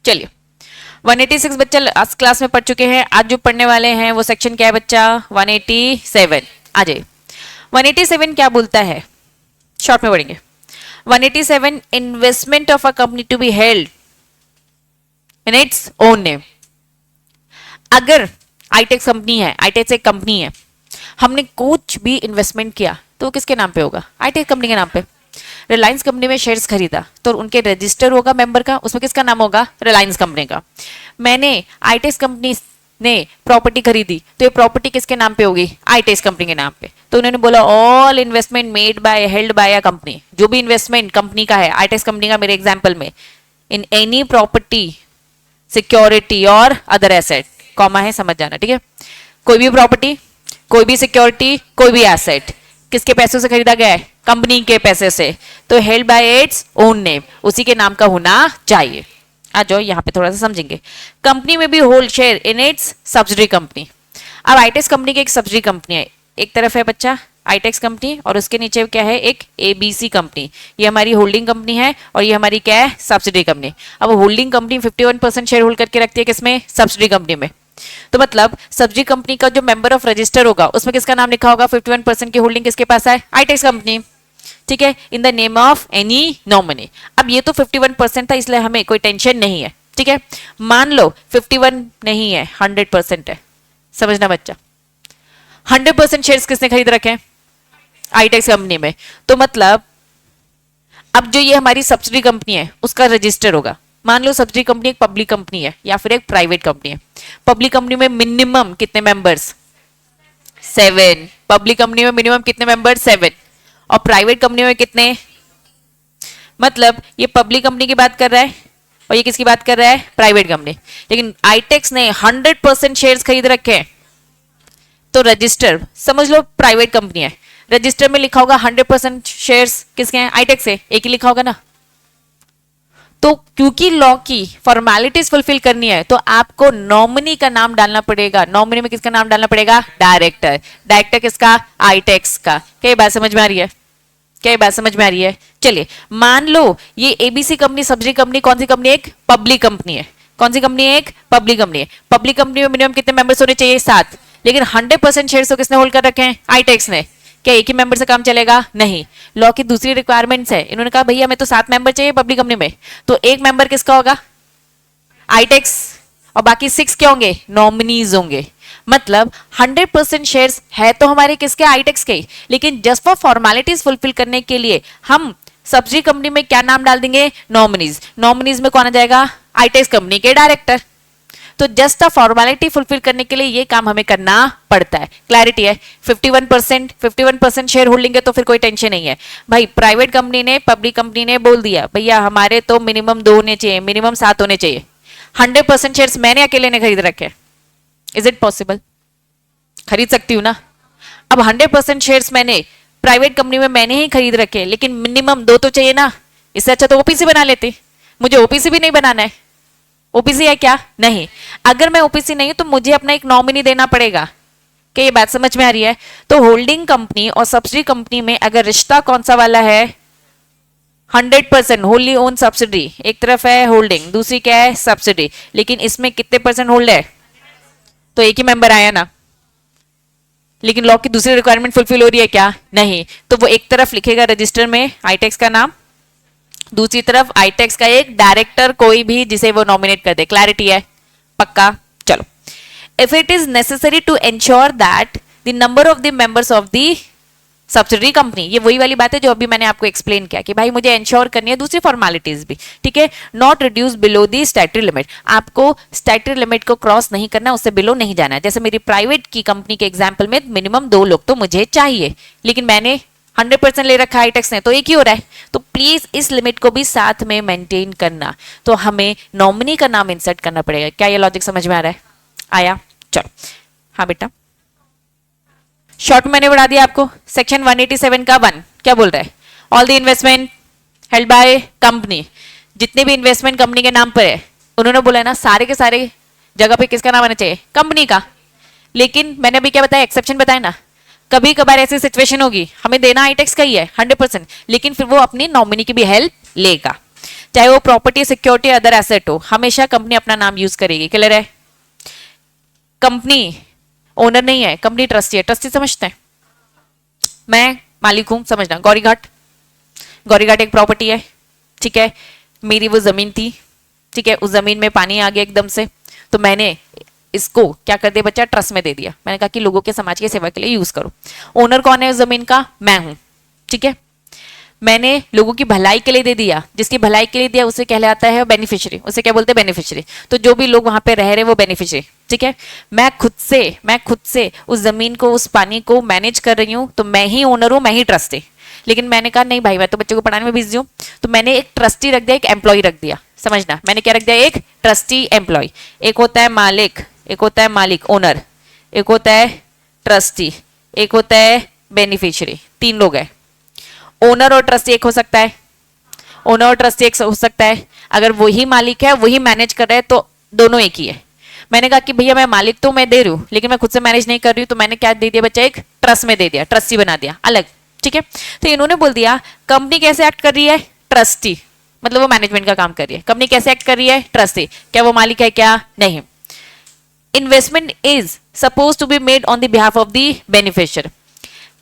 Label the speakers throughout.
Speaker 1: चलिए 186 बच्चा last class में पढ़ चुके हैं। आज जो पढ़ने वाले हैं वो सेक्शन क्या है बच्चा? 187। आ जाइए 187 क्या बोलता है, शॉर्ट में पढ़ेंगे। 187 investment of a company to be held in its own name. अगर आईटेक्स कंपनी है, आईटेक्स एक कंपनी है, हमने कुछ भी इन्वेस्टमेंट किया तो वो किसके नाम पे होगा? आईटेक्स कंपनी के नाम पे। रिलायंस कंपनी में शेयर्स खरीदा तो उनके रजिस्टर होगा मेंबर का, उसमें किसका नाम होगा? रिलायंस कंपनी का। मैंने आईटेक्स कंपनी ने प्रॉपर्टी खरीदी तो ये प्रॉपर्टी किसके नाम पे होगी? आईटेक्स कंपनी के नाम पे। तो उन्होंने बोला all investment made by held by a company, जो भी इन्वेस्टमेंट कंपनी का है, आईटेक्स कंपनी का मेरे एग्जाम्पल में, इन एनी प्रॉपर्टी सिक्योरिटी और अदर एसेट, कॉमा है समझ जाना, ठीक है। कोई भी प्रॉपर्टी, कोई भी सिक्योरिटी, कोई भी एसेट किसके पैसों से खरीदा गया है? कंपनी के पैसे से, तो held by it's own name, उसी के नाम का होना चाहिए। आ जाओ यहाँ पे थोड़ा सा समझेंगे। कंपनी में भी hold share in its subsidiary company. अब आईटेक्स कंपनी की एक सब्सिडरी कंपनी है, एक तरफ है बच्चा आईटेक्स कंपनी और उसके नीचे क्या है? एक एबीसी कंपनी। ये हमारी होल्डिंग कंपनी है और ये हमारी क्या है? Subsidiary company. अब होल्डिंग कंपनी 51% शेयर होल्ड करके रखती है किसमें? सब्सिडरी कंपनी में। तो मतलब सब्सिडरी कंपनी का जो मेंबर ऑफ रजिस्टर होगा उसमें किसका नाम लिखा होगा? 51% की होल्डिंग किसके पास है? आईटेक्स कंपनी, ठीक है, in the name of any nominee. अब ये तो 51% था इसलिए हमें कोई टेंशन नहीं है, ठीक है। मान लो 51 नहीं है, 100% है, समझना बच्चा। 100% शेयर्स किसने खरीद रखे हैं? आईटेक्स कंपनी में। तो मतलब अब जो ये हमारी सब्सिडरी कंपनी है उसका रजिस्टर होगा। मान लो सब्सिडरी कंपनी एक पब्लिक कंपनी है या फिर एक प्राइवेट कंपनी है। पब्लिक कंपनी में मिनिमम कितने मेंबर्स? 7। पब्लिक कंपनी में मिनिमम कितने मेंबर्स? 7। और प्राइवेट कंपनी में कितने? मतलब ये पब्लिक कंपनी की बात कर रहा है और ये किसकी बात कर रहा है? Private company. लेकिन आईटेक्स ने 100% शेयर्स खरीद रखे हैं तो रजिस्टर समझ लो प्राइवेट कंपनी है, रजिस्टर में लिखा होगा 100% शेयर्स किसके हैं? आईटेक्स है, एक ही लिखा होगा ना। तो क्योंकि लॉ की फॉर्मेलिटीज फुलफिल करनी है तो आपको नॉमिनी का नाम डालना पड़ेगा। नॉमिनी में किसका नाम डालना पड़ेगा? डायरेक्टर। डायरेक्टर किसका? आईटेक्स का। क्या ये बात समझ में आ रही है? क्या ये बात समझ में आ रही है? चलिए मान लो ये एबीसी कंपनी सब्सिडरी कंपनी कौन सी कंपनी है? एक पब्लिक कंपनी है। कौन सी कंपनी है? एक पब्लिक कंपनी है। पब्लिक कंपनी में मिनिमम कितने मेंबर्स होने चाहिए? 7। लेकिन 100% शेयर्स तो किसने होल्ड कर रखे हैं? आईटेक्स ने। क्या एक ही मेंबर से काम चलेगा? नहीं। लॉ की दूसरी रिक्वायरमेंट्स है, इन्होंने कहा भैया हमें तो 7 मेंबर चाहिए पब्लिक कंपनी में, तो एक मेंबर किसका होगा? आईटेक्स, और बाकी 6 क्या होंगे? नॉमिनीज होंगे। मतलब 100% शेयर्स है तो हमारे किसके? आईटेक्स के। लेकिन जस्ट फॉर फॉर्मेलिटीज फुलफिल करने के लिए हम सब्सिडरी कंपनी में क्या नाम डाल देंगे? नॉमिनीज। नॉमिनीज में कौन आ जाएगा? आईटेक्स कंपनी के डायरेक्टर। तो जस्ट अ फॉर्मेलिटी फुलफिल करने के लिए ये काम हमें करना पड़ता है। क्लैरिटी है? 51% शेयर होल्डिंग है तो फिर कोई टेंशन नहीं है भाई। प्राइवेट कंपनी ने पब्लिक कंपनी ने बोल दिया भैया हमारे तो मिनिमम 2 होने चाहिए, मिनिमम 7 होने चाहिए। 100% शेयर्स मैंने अकेले ने खरीद रखे। Is it possible? खरीद सकती हूँ ना। अब 100% शेयर्स मैंने प्राइवेट कंपनी में मैंने ही खरीद रखे, लेकिन मिनिमम 2 तो चाहिए ना। इससे अच्छा तो ओपीसी बना लेती। मुझे ओपीसी भी नहीं बनाना है। ओपीसी है क्या? नहीं। अगर मैं ओपीसी नहीं हूं तो मुझे अपना एक नॉमिनी देना पड़ेगा। क्या ये बात समझ में आ रही है? तो होल्डिंग कंपनी और सब्सिडरी कंपनी में अगर रिश्ता कौन सा वाला है? 100% होली ओन सब्सिडरी। एक तरफ है होल्डिंग, दूसरी क्या है? सब्सिडरी। लेकिन इसमें कितने % होल्ड है? तो एक ही मेंबर आया ना। लेकिन लॉ की दूसरी रिक्वायरमेंट फुलफिल हो रही है क्या? नहीं। तो वो एक तरफ लिखेगा रजिस्टर में आईटेक्स का नाम, दूसरी तरफ आईटेक्स का एक डायरेक्टर कोई भी जिसे वो नॉमिनेट कर दे। क्लैरिटी है? पक्का? चलो। If it is necessary to ensure that the number of the members of the subsidiary company, ये वही वाली बात है जो अभी मैंने आपको एक्सप्लेन किया कि भाई मुझे एंश्योर करनी है दूसरी फॉर्मेलिटीज भी, ठीक है। Not reduce below the statutory limit, आपको स्टैट्यूटरी लिमिट को क्रॉस नहीं करना, उससे बिलो नहीं जाना है। जैसे मेरी प्राइवेट की कंपनी के एग्जाम्पल में मिनिमम 2 लोग तो मुझे चाहिए, लेकिन मैंने 100% ले रखा है आईटेक्स ने, तो एक ही हो रहा है। तो प्लीज इस लिमिट को भी साथ में मेंटेन करना। तो हमें नॉमिनी का नाम इंसर्ट करना पड़ेगा। क्या ये लॉजिक समझ में आ रहा है? आया? चलो। हाँ बेटा, शॉर्ट मैंने बढ़ा दिया आपको। सेक्शन 187 का 1 क्या बोल रहा है? All the investment held by company, जितने भी इन्वेस्टमेंट कंपनी के नाम पर है, उन्होंने बोला है ना सारे के सारे जगह पे किसका नाम आना चाहिए? कंपनी का। लेकिन मैंने अभी क्या बताया? एक्सेप्शन बताया ना। कभी कभार ऐसी सिचुएशन होगी हमें देना आईटेक्स का ही है 100%, लेकिन फिर वो अपनी नॉमिनी की भी हेल्प लेगा। चाहे वो प्रॉपर्टी, सिक्योरिटी, अदर एसेट हो, हमेशा कंपनी अपना नाम यूज करेगी। क्लियर है? कंपनी ओनर नहीं है, कंपनी ट्रस्टी है। ट्रस्टी समझते हैं? मैं मालिक हूं, समझना। गौरीघाट, गौरीघाट एक प्रॉपर्टी है, ठीक है। मेरी वो जमीन थी, ठीक है, उस जमीन में पानी आ गया एकदम से, तो मैंने इसको क्या कर दिया बच्चा, ट्रस्ट में दे दिया। मैंने कहा कि लोगों के समाज की सेवा के लिए यूज करो। ओनर कौन है उस जमीन का? मैं हूं, ठीक है। मैंने लोगों की भलाई के लिए दे दिया, जिसकी भलाई के लिए दिया उसे कहलाता है बेनिफिशियरी। उसे क्या बोलते हैं? बेनिफिशियरी। तो जो भी लोग वहां पे रह रहे वो बेनिफिशियरी, ठीक है। मैं खुद से उस जमीन को, उस पानी को मैनेज कर रही हूं, तो मैं ही ओनर हूं, मैं ही ट्रस्टी। लेकिन मैंने कहा नहीं भाई, मैं तो बच्चों को पढ़ाने में बिजी हूं, तो मैंने एक ट्रस्टी रख दिया, एक एम्प्लॉय रख दिया। समझना, मैंने क्या रख दिया? एक ट्रस्टी, एम्प्लॉय। एक होता है मालिक, एक होता है मालिक ओनर, एक होता है ट्रस्टी, एक होता है बेनिफिशियरी। तीन लोग हैं। ओनर और ट्रस्टी एक हो सकता है, ओनर और ट्रस्टी एक हो सकता है। अगर वही मालिक है, वही मैनेज कर रहे हैं, तो दोनों एक ही है। मैंने कहा कि भैया मैं मालिक तो मैं दे रही हूँ, लेकिन मैं खुद से मैनेज नहीं कर रही हूँ, तो मैंने क्या दे दिया बच्चा? एक ट्रस्ट में दे दिया, ट्रस्टी बना दिया अलग, ठीक है। तो इन्होंने बोल दिया कंपनी कैसे एक्ट कर रही है? ट्रस्टी, मतलब वो मैनेजमेंट का काम कर रही है। कंपनी कैसे एक्ट कर रही है? ट्रस्टी। क्या वो मालिक है? क्या नहीं। Investment is suppose to be made on the behalf of the beneficiary.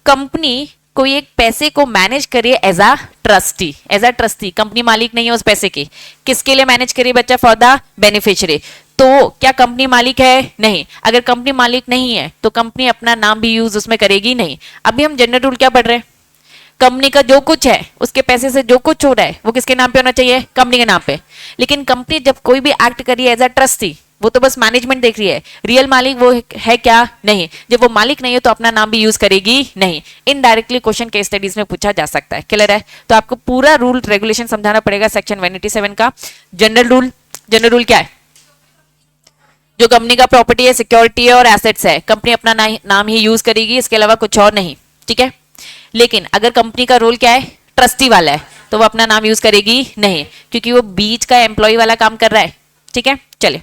Speaker 1: Company कोई एक पैसे को मैनेज करिए as a trustee, as a trustee. Company मालिक नहीं है उस पैसे की। किसके लिए मैनेज करिए बच्चा? For the beneficiary. तो क्या कंपनी मालिक है? नहीं। अगर कंपनी मालिक नहीं है तो कंपनी अपना नाम भी यूज उसमें करेगी नहीं। अभी हम जनरल रूल क्या पढ़ रहे हैं? कंपनी का जो कुछ है, उसके पैसे से जो कुछ हो रहा है, वो किसके नाम पे होना चाहिए? कंपनी के नाम पे। लेकिन कंपनी जब कोई भी एक्ट करी है एज अ ट्रस्टी, वो तो बस मैनेजमेंट देख रही है, रियल मालिक वो है क्या? नहीं। जब वो मालिक नहीं है तो अपना नाम भी यूज करेगी नहीं। इनडायरेक्टली क्वेश्चन केस स्टडीज में पूछा जा सकता है। क्लियर है? तो आपको पूरा रूल रेगुलेशन समझाना पड़ेगा सेक्शन 187 का। जनरल रूल, जनरल रूल क्या है? जो कंपनी का प्रॉपर्टी है, सिक्योरिटी है और एसेट्स है, कंपनी अपना नाम ही यूज करेगी, इसके अलावा कुछ और नहीं, ठीक है। लेकिन अगर कंपनी का रोल क्या है? ट्रस्टी वाला है, तो वो अपना नाम यूज करेगी नहीं, क्योंकि वो बीच का एम्प्लॉय वाला काम कर रहा है, ठीक है। चलिए,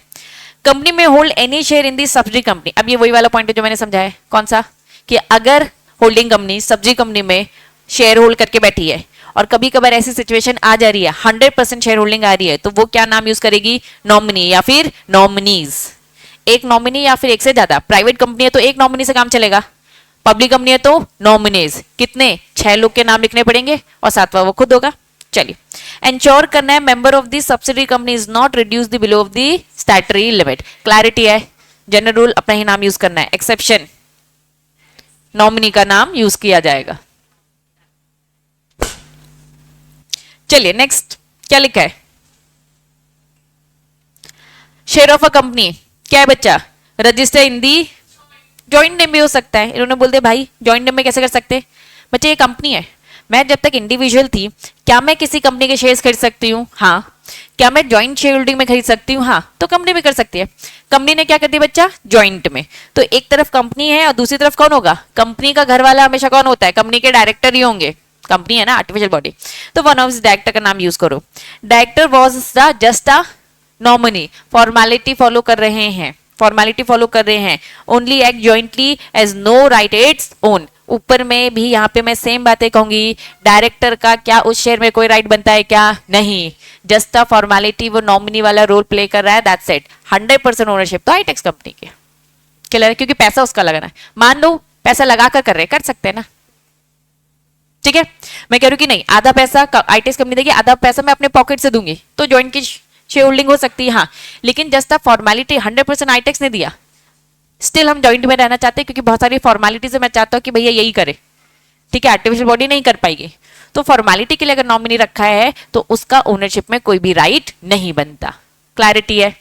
Speaker 1: कंपनी में hold any share in the subsidy company. अब ये वही वाला पॉइंट है जो मैंने समझाया है। कौन सा? कि अगर होल्डिंग कंपनी सब्सिडी कंपनी में शेयर होल्ड करके बैठी है और कभी कभार ऐसी सिचुएशन आ जा रही है, 100% शेयर होल्डिंग आ रही है, तो वो क्या नाम यूज करेगी? नॉमिनी या फिर नॉमिनीज। एक नॉमिनी या फिर एक से ज्यादा। प्राइवेट कंपनी है तो एक नॉमिनी से काम चलेगा, पब्लिक कंपनी है तो नॉमिनीज। कितने? 6 लोग के नाम लिखने पड़ेंगे और 7वां वो खुद होगा। चलिए, एंश्योर करना है member of the subsidy company is not reduce the below of the statutory limit. Clarity है? जनरल रूल अपना ही नाम यूज करना है, एक्सेप्शन नॉमिनी का नाम यूज किया जाएगा। चलिए नेक्स्ट क्या लिखा है? शेयर ऑफ अ कंपनी क्या है बच्चा? रजिस्टर इन दी जॉइंट नेम भी हो सकता है। इन्होंने बोल दिया भाई जॉइंट नेम में कैसे कर सकते हैं? बच्चे ये कंपनी है, मैं जब तक इंडिविजुअल थी, क्या मैं किसी कंपनी के शेयर्स खरीद सकती हूँ? हाँ। क्या मैं जॉइंट शेयर होल्डिंग में खरीद सकती हूँ? हाँ। तो कंपनी भी कर सकती है। कंपनी ने क्या कर दिया बच्चा? जॉइंट में। तो एक तरफ कंपनी है और दूसरी तरफ कौन होगा? कंपनी का घर वाला हमेशा कौन होता है? कंपनी के डायरेक्टर ही होंगे। कंपनी है ना, आर्टिफिशियल बॉडी। तो वन ऑफ डायरेक्टर का नाम यूज करो। Director was the just a nominee. Formality follow कर रहे हैं, फॉर्मेलिटी फॉलो कर रहे हैं। Only act jointly as no right its own. ऊपर में भी यहाँ पे मैं सेम बातें कहूंगी। डायरेक्टर का क्या उस शेयर में कोई राइट बनता है क्या? नहीं। जस्ट अ फॉर्मेलिटी, वो नॉमिनी वाला रोल प्ले कर रहा है, दैट्स इट। 100% ओनरशिप तो हाईटेक्स कंपनी की। क्लियर? क्योंकि पैसा उसका लगाना है। मान लो पैसा लगा कर रहे, कर सकते हैं ना, ठीक है। मैं कह रही हूँ कि नहीं, आधा पैसा आईटेक्स कंपनी देगी, आधा पैसा मैं अपने पॉकेट से दूंगी, तो ज्वाइंट की शेयर होल्डिंग हो सकती है। हाँ, लेकिन जस्ट फॉर्मेलिटी 100% आईटेक्स ने दिया, स्टिल हम जॉइंट में रहना चाहते हैं, क्योंकि बहुत सारी फॉर्मेलिटी से मैं चाहता हूँ कि भैया यही करे, ठीक है। आर्टिफिशियल बॉडी नहीं कर पाएगी, तो फॉर्मेलिटी के लिए अगर नॉमिनी रखा है तो उसका ओनरशिप में कोई भी राइट नहीं बनता। क्लैरिटी है?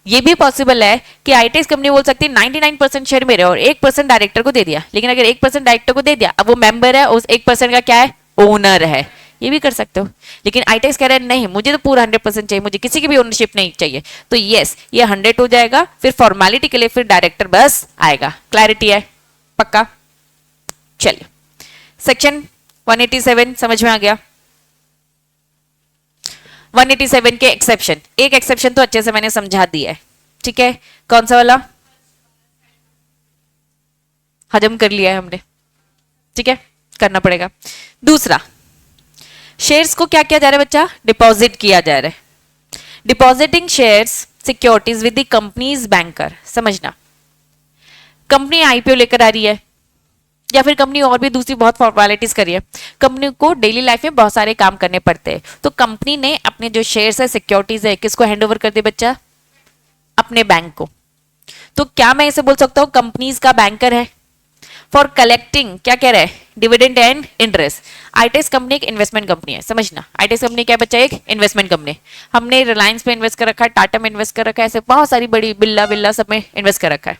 Speaker 1: ये भी पॉसिबल है कि आईटेक्स कंपनी बोल सकती है 99% शेयर मेरे और 1% डायरेक्टर को दे दिया, लेकिन अगर 1% डायरेक्टर को दे दिया, अब वो मेंबर है, उस 1% का क्या है? ओनर है। ये भी कर सकते हो। लेकिन आईटेक्स कह रहे हैं नहीं, मुझे तो पूरा 100% चाहिए, मुझे किसी की भी ओनरशिप नहीं चाहिए। तो यस, ये 100 हो जाएगा, फिर फॉर्मेलिटी के लिए फिर डायरेक्टर बस आएगा। क्लैरिटी है? पक्का? चलिए, सेक्शन 187 समझ में आ गया। 187 के एक्सेप्शन, एक एक्सेप्शन तो अच्छे से मैंने समझा दिया है, ठीक है। कौन सा वाला? हजम कर लिया है हमने, ठीक है, करना पड़ेगा। दूसरा, शेयर्स को क्या किया जा रहा है बच्चा? डिपॉजिट किया जा रहा है। Depositing shares securities with the companies banker. समझना, कंपनी आईपीओ लेकर आ रही है या फिर कंपनी और भी दूसरी बहुत फॉर्मेलिटीज करी है। कंपनी को डेली लाइफ में बहुत सारे काम करने पड़ते हैं, तो कंपनी ने अपने जो शेयर्स है, सिक्योरिटीज है, किसको हैंड ओवर कर दिया बच्चा? अपने बैंक को। तो क्या मैं इसे बोल सकता हूं कंपनीज का बैंकर है? फॉर कलेक्टिंग, क्या कह रहा है? Dividend and interest. ITX company एक इन्वेस्टमेंट कंपनी है, समझना। आईटेक्स कंपनी क्या बच्चा? एक इन्वेस्टमेंट कंपनी। हमने रिलायंस में इन्वेस्ट कर रखा है, टाटा में इन्वेस्ट कर रखा है, ऐसे बहुत सारी बड़ी बिल्ला बिल्ला सब में इन्वेस्ट कर रखा है।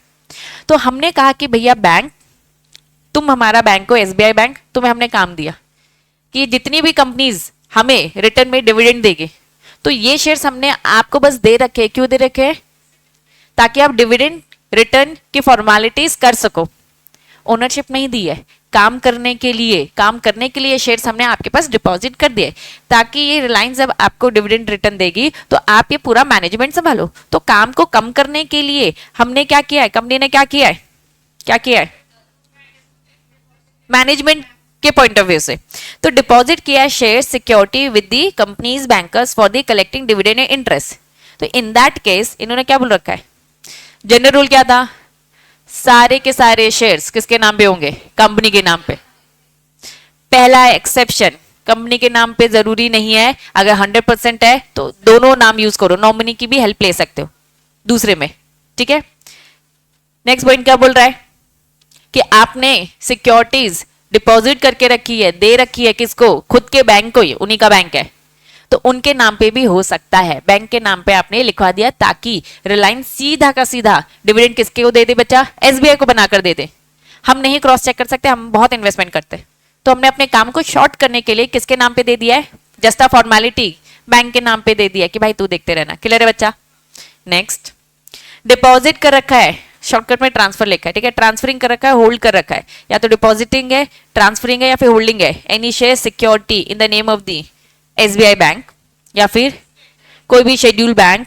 Speaker 1: तो हमने कहा कि भैया बैंक, तुम हमारा बैंक हो, एसबीआई बैंक, तुम्हें हमने काम दिया कि जितनी भी कंपनीज हमें रिटर्न में डिविडेंड देगी, तो ये शेयर्स हमने आपको बस दे रखे। क्यों दे रखे? ताकि आप डिविडेंड रिटर्न की फॉर्मेलिटीज कर सको। ओनरशिप नहीं दी है, काम करने के लिए, काम करने के लिए शेयर्स हमने आपके पास डिपॉजिट कर दिए, ताकि ये रिलायंस जब आपको डिविडेंड रिटर्न देगी तो आप ये पूरा मैनेजमेंट संभालो। तो काम को कम करने के लिए हमने क्या किया है? कंपनी ने क्या किया है? क्या किया है? मैनेजमेंट के पॉइंट ऑफ व्यू से तो डिपॉजिट किया है share security with the companies bankers for the collecting dividend and interest. तो इन दैट केस इन्होंने क्या बोल रखा है? जनरल रूल क्या था? सारे के सारे शेयर्स किसके नाम पे होंगे? कंपनी के नाम पे। पहला एक्सेप्शन, कंपनी के नाम पे जरूरी नहीं है, अगर 100% है तो दोनों नाम यूज करो, नॉमिनी की भी हेल्प ले सकते हो दूसरे में, ठीक है। नेक्स्ट पॉइंट क्या बोल रहा है कि आपने सिक्योरिटीज डिपॉजिट करके रखी है, दे रखी है किसको? खुद के बैंक को, ही उन्हीं का बैंक है, तो उनके नाम पे भी हो सकता है। बैंक के नाम पे आपने लिखवा दिया ताकि रिलायंस सीधा का सीधा डिविडेंड किसके को दे दे बच्चा? एसबीआई को बनाकर दे दे। हम नहीं क्रॉस चेक कर सकते, हम बहुत इन्वेस्टमेंट करते हैं, तो हमने अपने काम को शॉर्ट करने के लिए किसके नाम पे दे दिया है? जस्ट अ फॉर्मेलिटी, बैंक के नाम पे दे दिया कि भाई तू देखते रहना। क्लियर है बच्चा? नेक्स्ट, डिपॉजिट कर रखा है, शॉर्टकट में ट्रांसफर लिखा है, ठीक है। ट्रांसफरिंग कर रखा है, होल्ड कर रखा है, या तो डिपॉजिटिंग है, ट्रांसफरिंग है, या फिर होल्डिंग है। Any share security in the name of the SBI bank या फिर कोई भी schedule bank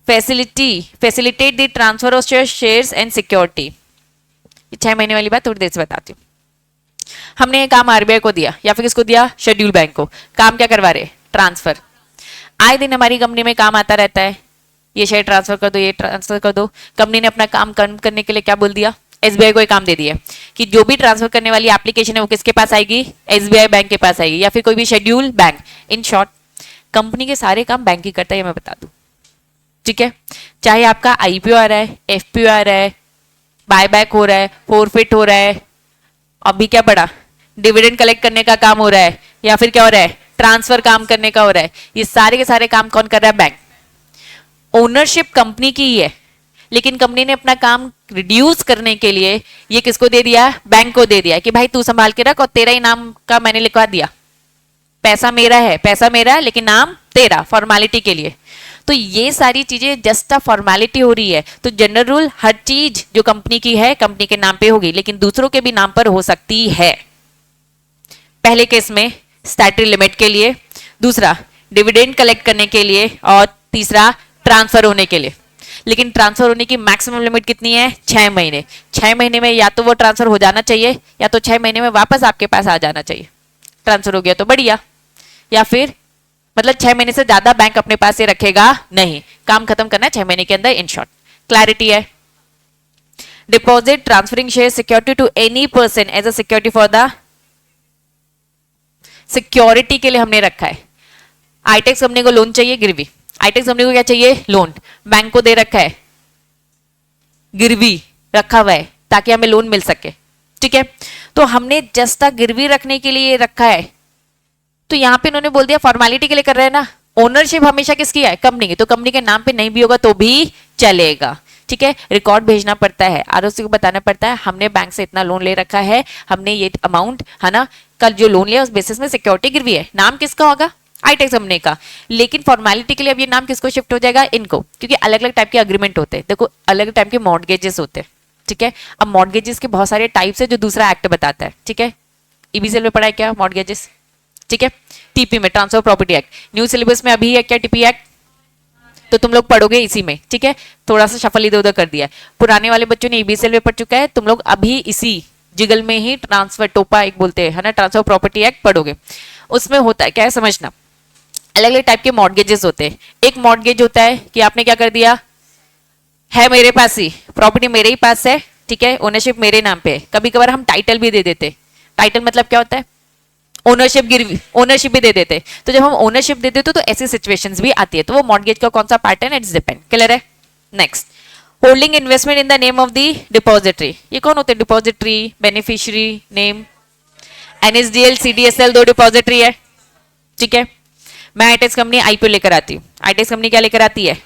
Speaker 1: facilitate the transfer of shares and security. 6 महीने वाली बात थोड़ी देर से बताती हूँ। हमने ये काम आरबीआई को दिया या फिर किसको दिया? शेड्यूल बैंक को। काम क्या करवा रहे? ट्रांसफर। आए दिन हमारी कंपनी में काम आता रहता है, ये शेयर ट्रांसफर कर दो, ये ट्रांसफर कर दो। कंपनी ने अपना काम करने के लिए क्या बोल दिया? एसबीआई को एक काम दे दिया कि जो भी ट्रांसफर करने वाली एप्लीकेशन है वो किसके पास आएगी? एसबीआई बैंक के पास आएगी, या फिर कोई भी schedule bank. In short company के सारे काम बैंक ही करता है, ये मैं बता दूं, ठीक है। चाहे आपका आईपीओ आ रहा है, एफपीओ आ रहा है, बायबैक हो रहा है, फोरफिट हो रहा है, अभी क्या पड़ा? डिविडेंड कलेक्ट करने का काम हो रहा है, या फिर क्या हो रहा है? ट्रांसफर काम करने का हो रहा है। ये सारे के सारे काम कौन कर रहा है? बैंक। ओनरशिप कंपनी की ही है, लेकिन कंपनी ने अपना काम रिड्यूस करने के लिए ये किसको दे दिया? बैंक को दे दिया कि भाई तू संभाल के रख, और तेरा ही नाम का मैंने लिखवा दिया। पैसा मेरा है, पैसा मेरा है, लेकिन नाम तेरा, फॉर्मेलिटी के लिए। तो ये सारी चीजें जस्ट अ फॉर्मेलिटी हो रही है। तो जनरल रूल, हर चीज जो कंपनी की है कंपनी के नाम पे होगी, लेकिन दूसरों के भी नाम पर हो सकती है। पहले केस में स्टैट्यूटरी लिमिट के लिए, दूसरा डिविडेंड कलेक्ट करने के लिए, और तीसरा ट्रांसफर होने के लिए। लेकिन ट्रांसफर होने की मैक्सिमम लिमिट कितनी है? 6 महीने। 6 महीने में या तो वो ट्रांसफर हो जाना चाहिए, या तो 6 महीने में वापस आपके पास आ जाना चाहिए। ट्रांसफर हो गया तो बढ़िया, या फिर मतलब 6 महीने से ज्यादा बैंक अपने पास ये रखेगा नहीं, काम खत्म करना है 6 महीने के अंदर। इन शॉर्ट क्लैरिटी है। Deposit transferring share security to any person as a security for the security के लिए हमने रखा है। आईटेक्स कंपनी को लोन चाहिए, गिरवी। आईटेक्स कंपनी को क्या चाहिए? लोन। बैंक को दे रखा है, गिरवी रखा हुआ है ताकि हमें लोन मिल सके, ठीक है। तो हमने जस्ट गिरवी रखने के लिए रखा है, तो यहां पे इन्होंने बोल दिया फॉर्मेलिटी के लिए कर रहे हैं ना। ओनरशिप हमेशा किसकी है? कंपनी की। तो कंपनी के नाम पे नहीं भी होगा तो भी चलेगा, ठीक है। रिकॉर्ड भेजना पड़ता है, आरओसी को बताना पड़ता है हमने बैंक से इतना लोन ले रखा है, हमने ये अमाउंट, है ना, कल जो लोन लिया उस बेसिस में सिक्योरिटी गिरवी है। नाम किसका होगा? आईटेक्स कंपनी का। लेकिन फॉर्मेलिटी के लिए अब ये नाम किसको शिफ्ट हो जाएगा? इनको, क्योंकि अलग अलग टाइप के अग्रीमेंट होते हैं। देखो अलग टाइप के मॉर्गेजेस होते हैं, ठीक है। अब मॉर्गेजेस के बहुत सारे टाइप्स है जो दूसरा एक्ट बताता है, ठीक है। ईबीसीएल में पढ़ा है क्या मॉर्गेजेस, ठीक है। टीपी में transfer property act, new syllabus में अभी है क्या टीपी एक्ट, तो तुम लोग पढ़ोगे इसी में, ठीक है। थोड़ा सा शफल इधर उधर कर दिया है, पुराने वाले बच्चों ने ईबीसीएल में पढ़ चुका है, तुम लोग अभी इसी जिगल में ही ट्रांसफर टोपा एक बोलते हैं, है ना, ट्रांसफर प्रॉपर्टी एक्ट पढ़ोगे, उसमें होता है क्या है समझना, अलग अलग टाइप के मॉर्गेजेस होते हैं। एक मॉर्गेज होता है कि आपने क्या कर दिया, है मेरे पास ही प्रॉपर्टी, मेरे ही पास है, ठीक है, ओनरशिप मेरे नाम पे है। कभी कभार हम टाइटल भी दे देते, टाइटल मतलब क्या होता है, ओनरशिप गिरवी, ओनरशिप भी दे देते। तो जब हम ओनरशिप दे देते तो ऐसी सिचुएशंस भी आती है, तो वो मॉर्गेज का कौन सा पैटर्न है, इट्स डिपेंड। क्लियर है। Next, holding investment in the name of the depository. ये कौन होते हैं, depository, beneficiary name, NSDL CDSL दो डिपॉजिटरी है, ठीक है। मैं आईटेक्स कंपनी आईपीओ लेकर आती हूँ, आईटेक्स कंपनी क्या लेकर आती है,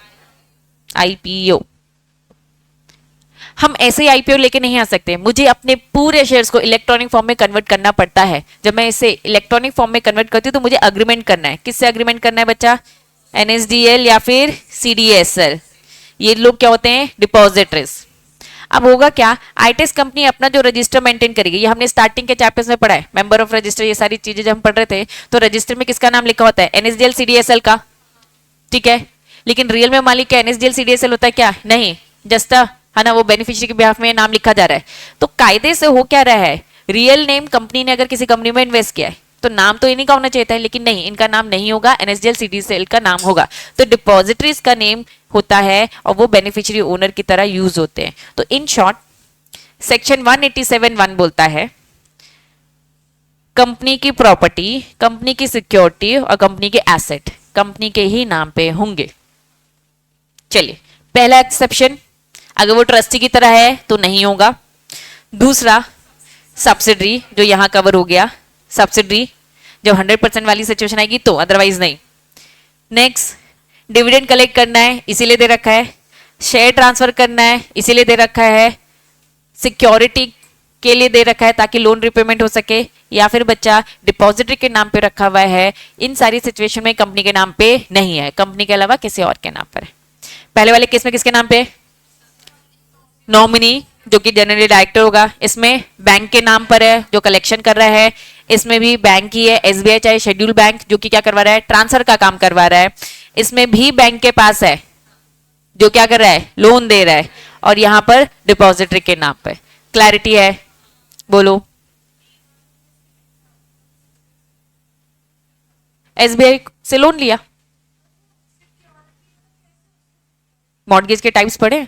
Speaker 1: आईपीओ। हम ऐसे ही आईपीओ लेके नहीं आ सकते, मुझे अपने पूरे शेयर्स को इलेक्ट्रॉनिक फॉर्म में कन्वर्ट करना पड़ता है। जब मैं इसे इलेक्ट्रॉनिक फॉर्म में कन्वर्ट करती हूँ तो मुझे अग्रीमेंट करना है। किससे अग्रीमेंट करना है बच्चा, एनएसडीएल या फिर सीडीएसएल, ये लोग क्या होते हैं, डिपॉजिटरीज। अब होगा क्या, आईटेक्स कंपनी अपना जो रजिस्टर मेंटेन करेगी, ये हमने स्टार्टिंग के चैप्टर्स में पढ़ा है, मेंबर ऑफ रजिस्टर, ये सारी चीजें जब हम पढ़ रहे थे तो रजिस्टर में किसका नाम लिखा होता है, एनएसडीएल सीडीएसएल का, ठीक है। लेकिन रियल में मालिक क्या एनएसडीएल सीडीएसएल होता है क्या, नहीं, जस्ट है ना, वो बेनिफिशियरी के बिहाफ में नाम लिखा जा रहा है। तो कायदे से हो क्या रहा है, रियल नेम कंपनी ने अगर किसी कंपनी में इन्वेस्ट किया है तो नाम तो इन्हीं का होना चाहिए था, लेकिन नहीं, इनका नाम नहीं होगा, एनएसडीएल सीडीएसएल का नाम होगा। तो डिपॉजिटरीज का नेम होता है और वो बेनिफिशियरी ओनर की तरह यूज होते हैं। तो इन शॉर्ट सेक्शन 187(1) बोलता है कंपनी की प्रॉपर्टी, कंपनी की सिक्योरिटी और कंपनी के एसेट कंपनी के ही नाम पे होंगे। चलिए, पहला एक्सेप्शन, अगर वो ट्रस्टी की तरह है तो नहीं होगा। दूसरा, सब्सिडरी, जो यहां कवर हो गया, सब्सिडरी जब 100% वाली सिचुएशन आएगी तो, अदरवाइज नहीं। नेक्स्ट, डिविडेंड कलेक्ट करना है इसीलिए दे रखा है, शेयर ट्रांसफर करना है इसीलिए दे रखा है, सिक्योरिटी के लिए दे रखा है ताकि लोन रिपेमेंट हो सके, या फिर बच्चा डिपॉजिटरी के नाम पे रखा हुआ है। इन सारी सिचुएशन में कंपनी के नाम पे नहीं है, कंपनी के अलावा किसी और के नाम पर है। पहले वाले केस में किसके नाम पे, नॉमिनी जो कि जनरली डायरेक्टर होगा, इसमें बैंक के नाम पर है जो कलेक्शन कर रहा है, इसमें भी बैंक ही है, एसबीआई चाहे शेड्यूल बैंक जो कि क्या करवा रहा है, ट्रांसफर का काम करवा रहा है, इसमें भी बैंक के पास है जो क्या कर रहा है, लोन दे रहा है, और यहां पर डिपॉजिटरी के नाम पर। क्लैरिटी है, बोलो। एसबीआई से लोन लिया, मॉर्गेज के टाइप्स पढ़े,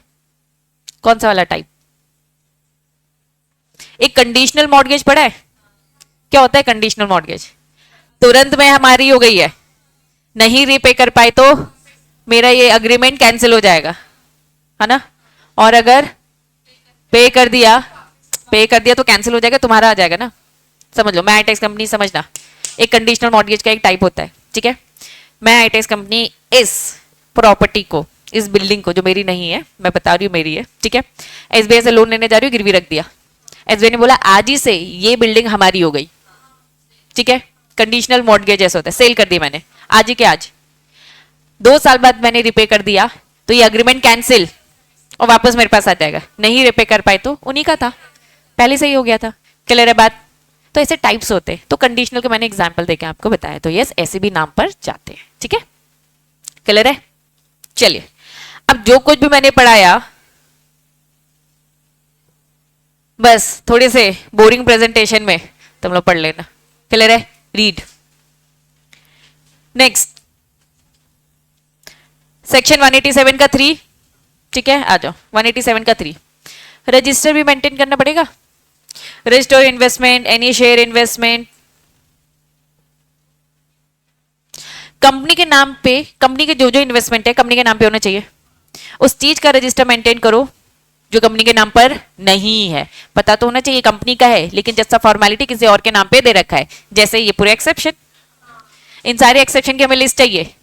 Speaker 1: कौन सा वाला टाइप, एक कंडीशनल मॉर्गेज पढ़ा है, क्या होता है कंडीशनल मॉर्गेज, तुरंत में हमारी हो गई है, नहीं रीपे कर पाए तो मेरा ये अग्रीमेंट कैंसिल हो जाएगा, है ना, और अगर पे कर दिया तो कैंसिल हो जाएगा, तुम्हारा आ जाएगा ना, समझ लो। मैं आईटेक्स कंपनी, समझना, एक कंडीशनल मॉर्गेज का एक टाइप होता है, ठीक है। मैं आईटेक्स कंपनी इस प्रॉपर्टी को, इस बिल्डिंग को जो मेरी नहीं है, मैं बता रही हूँ मेरी है, ठीक है, एसबीआई से लोन लेने जा रही हूँ, गिरवी रख दिया, एसबीआई ने बोला आज ही से ये बिल्डिंग हमारी हो गई, ठीक है, कंडीशनल मॉर्गेज ऐसा होता है, सेल कर दी मैंने आज ही के आज, 2 साल बाद मैंने रिपे कर दिया तो ये अग्रीमेंट कैंसिल और वापस मेरे पास आ जाएगा, नहीं रिपे कर पाए तो उन्हीं का था, पहले से ही हो गया था। क्लियर है बात। तो ऐसे टाइप्स होते हैं, तो कंडीशनल के मैंने एग्जांपल देके आपको बताया, तो यस ऐसे भी नाम पर जाते हैं, ठीक है, क्लियर है। चलिए, अब जो कुछ भी मैंने पढ़ाया बस थोड़े से बोरिंग प्रेजेंटेशन में तुम लोग पढ़ लेना, क्लियर है। रीड नेक्स्ट, सेक्शन 187 का 3, ठीक है, आ जाओ। 187 का 3, रजिस्टर भी मेंटेन करना पड़ेगा, register investment, any share investment, company के नाम पे, कंपनी के जो जो इन्वेस्टमेंट है कंपनी के नाम पे होना चाहिए, उस चीज का रजिस्टर मेंटेन करो जो कंपनी के नाम पर नहीं है, पता तो होना चाहिए कंपनी का है, लेकिन जैसा फॉर्मेलिटी किसी और के नाम पे दे रखा है, जैसे ये पूरे एक्सेप्शन, इन सारे एक्सेप्शन की हमें लिस्ट चाहिए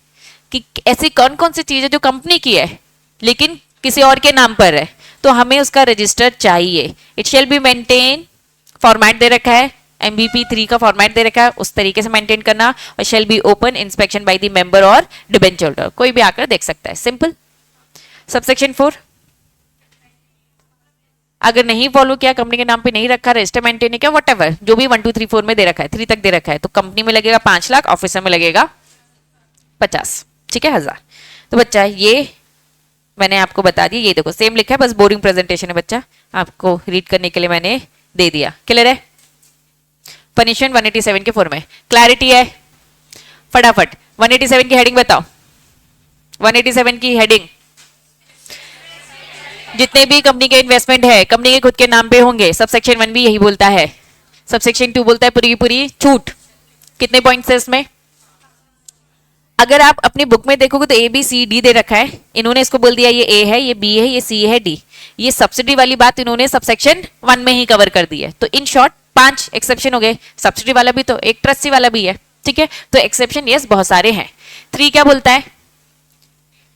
Speaker 1: कि ऐसी कौन कौन सी चीज है जो कंपनी की है लेकिन किसी और के नाम पर है, तो हमें उसका रजिस्टर चाहिए। It shall be maintain, format दे रखा है, MBP3 का फॉर्मेट दे रखा है, उस तरीके से मेंटेन करना, और shall be open inspection by the member और डिबेंचर होल्डर, कोई भी आकर देख सकता है, सिंपल। सबसेक्शन 4, अगर नहीं फॉलो किया, कंपनी के नाम पे नहीं रखा, रजिस्टर मेंटेन नहीं किया, व्हाटएवर जो भी 1 2 3 4 में दे रखा है, 3 तक दे रखा है, तो कंपनी में लगेगा 5 लाख, ऑफिसर में लगेगा 50, ठीक है, 1000। तो बच्चा ये मैंने आपको बता दिया, ये देखो सेम लिखा है, बस बोरिंग प्रेजेंटेशन है बच्चा, आपको रीड करने के लिए मैंने दे दिया। क्लियर है? पनिशमेंट 187 के फॉर्म में। क्लैरिटी है? फटाफट 187 की हेडिंग बताओ। 187 की हेडिंग, जितने भी कंपनी के इन्वेस्टमेंट है कंपनी के खुद के नाम पे होंगे। सबसेक्शन 1 भी यही बोलता है। सबसेक्शन 2 बोलता है पूरी की पूरी छूट। कितने पॉइंट्स है इसमें? अगर आप अपनी बुक में देखोगे तो ए बी सी डी दे रखा है, इन्होंने इसको बोल दिया ये ए है, ये बी है, ये सी है, डी। ये सब्सिडी वाली बात इन्होंने सबसेक्शन 1 में ही कवर कर दी है। तो इन शॉर्ट 5 एक्सेप्शन हो गए। सब्सिडी वाला भी तो एक ट्रस्टी वाला भी है, ठीक है। तो एक्सेप्शन यस बहुत सारे हैं। 3 क्या बोलता है?